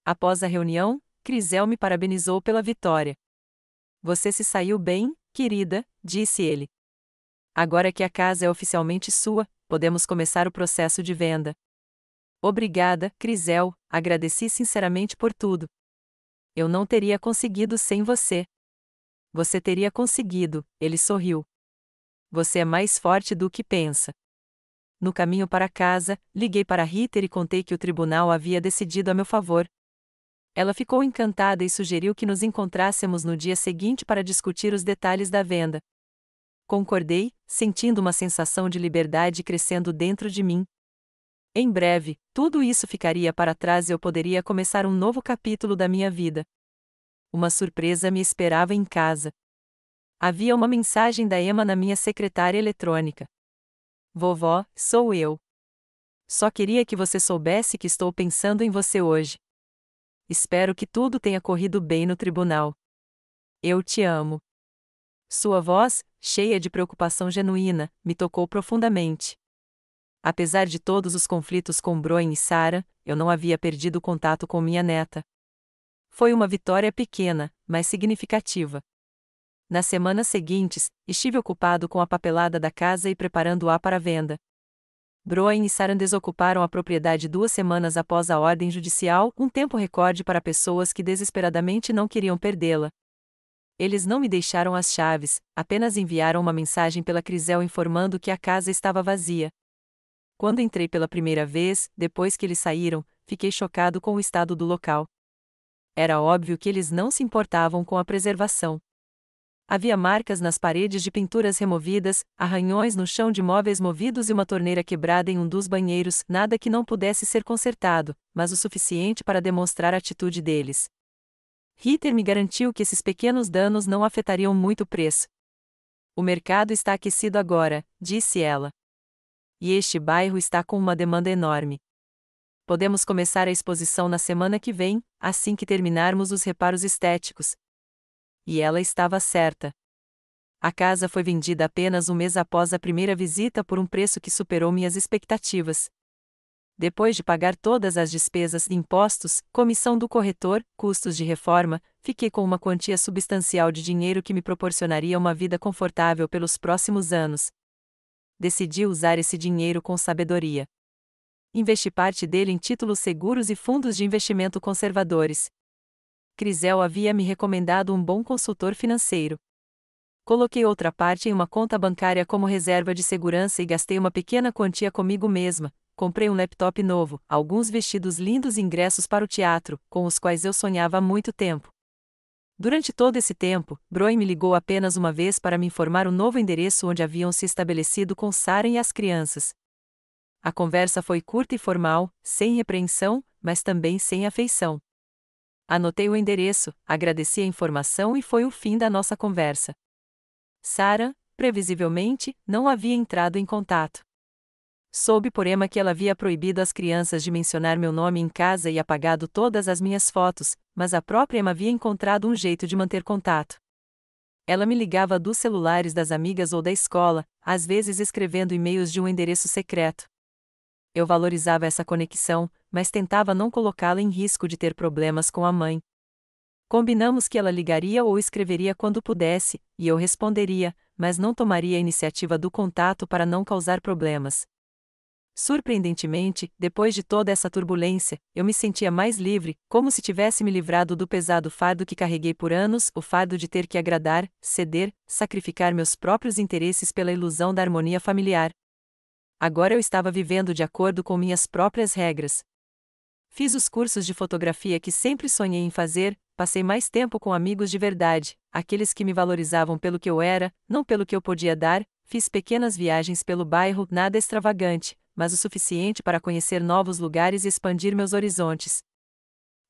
Após a reunião, Crisel me parabenizou pela vitória. Você se saiu bem, querida, disse ele. Agora que a casa é oficialmente sua, podemos começar o processo de venda. Obrigada, Crisel, agradeci sinceramente por tudo. Eu não teria conseguido sem você. Você teria conseguido, ele sorriu. Você é mais forte do que pensa. No caminho para casa, liguei para Ritter e contei que o tribunal havia decidido a meu favor. Ela ficou encantada e sugeriu que nos encontrássemos no dia seguinte para discutir os detalhes da venda. Concordei, sentindo uma sensação de liberdade crescendo dentro de mim. Em breve, tudo isso ficaria para trás e eu poderia começar um novo capítulo da minha vida. Uma surpresa me esperava em casa. Havia uma mensagem da Emma na minha secretária eletrônica. Vovó, sou eu. Só queria que você soubesse que estou pensando em você hoje. Espero que tudo tenha corrido bem no tribunal. Eu te amo. Sua voz, cheia de preocupação genuína, me tocou profundamente. Apesar de todos os conflitos com Broen e Sarah, eu não havia perdido contato com minha neta. Foi uma vitória pequena, mas significativa. Nas semanas seguintes, estive ocupado com a papelada da casa e preparando-a para venda. Broen e Sarah desocuparam a propriedade 2 semanas após a ordem judicial, um tempo recorde para pessoas que desesperadamente não queriam perdê-la. Eles não me deixaram as chaves, apenas enviaram uma mensagem pela Crisel informando que a casa estava vazia. Quando entrei pela primeira vez, depois que eles saíram, fiquei chocado com o estado do local. Era óbvio que eles não se importavam com a preservação. Havia marcas nas paredes de pinturas removidas, arranhões no chão de móveis movidos e uma torneira quebrada em um dos banheiros, nada que não pudesse ser consertado, mas o suficiente para demonstrar a atitude deles. Ritter me garantiu que esses pequenos danos não afetariam muito o preço. O mercado está aquecido agora, disse ela. E este bairro está com uma demanda enorme. Podemos começar a exposição na semana que vem, assim que terminarmos os reparos estéticos. E ela estava certa. A casa foi vendida apenas um mês após a primeira visita por um preço que superou minhas expectativas. Depois de pagar todas as despesas, impostos, comissão do corretor, custos de reforma, fiquei com uma quantia substancial de dinheiro que me proporcionaria uma vida confortável pelos próximos anos. Decidi usar esse dinheiro com sabedoria. Investi parte dele em títulos seguros e fundos de investimento conservadores. Crisel havia me recomendado um bom consultor financeiro. Coloquei outra parte em uma conta bancária como reserva de segurança e gastei uma pequena quantia comigo mesma. Comprei um laptop novo, alguns vestidos lindos e ingressos para o teatro, com os quais eu sonhava há muito tempo. Durante todo esse tempo, Broen me ligou apenas uma vez para me informar o novo endereço onde haviam se estabelecido com Sarah e as crianças. A conversa foi curta e formal, sem repreensão, mas também sem afeição. Anotei o endereço, agradeci a informação e foi o fim da nossa conversa. Sarah, previsivelmente, não havia entrado em contato. Soube por Emma que ela havia proibido às crianças de mencionar meu nome em casa e apagado todas as minhas fotos, mas a própria Emma havia encontrado um jeito de manter contato. Ela me ligava dos celulares das amigas ou da escola, às vezes escrevendo e-mails de um endereço secreto. Eu valorizava essa conexão, mas tentava não colocá-la em risco de ter problemas com a mãe. Combinamos que ela ligaria ou escreveria quando pudesse, e eu responderia, mas não tomaria a iniciativa do contato para não causar problemas. Surpreendentemente, depois de toda essa turbulência, eu me sentia mais livre, como se tivesse me livrado do pesado fardo que carreguei por anos, o fardo de ter que agradar, ceder, sacrificar meus próprios interesses pela ilusão da harmonia familiar. Agora eu estava vivendo de acordo com minhas próprias regras. Fiz os cursos de fotografia que sempre sonhei em fazer, passei mais tempo com amigos de verdade, aqueles que me valorizavam pelo que eu era, não pelo que eu podia dar, fiz pequenas viagens pelo bairro, nada extravagante, mas o suficiente para conhecer novos lugares e expandir meus horizontes.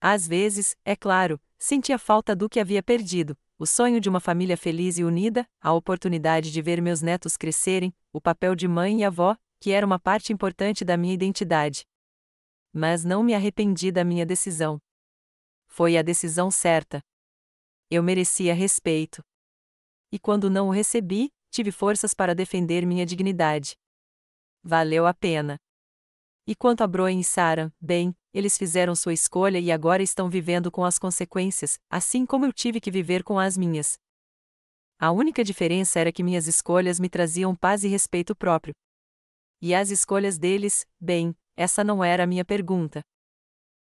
Às vezes, é claro, sentia falta do que havia perdido, o sonho de uma família feliz e unida, a oportunidade de ver meus netos crescerem, o papel de mãe e avó, que era uma parte importante da minha identidade. Mas não me arrependi da minha decisão. Foi a decisão certa. Eu merecia respeito. E quando não o recebi, tive forças para defender minha dignidade. Valeu a pena. E quanto a Broen e Sarah, bem, eles fizeram sua escolha e agora estão vivendo com as consequências, assim como eu tive que viver com as minhas. A única diferença era que minhas escolhas me traziam paz e respeito próprio. E as escolhas deles, bem, essa não era a minha pergunta.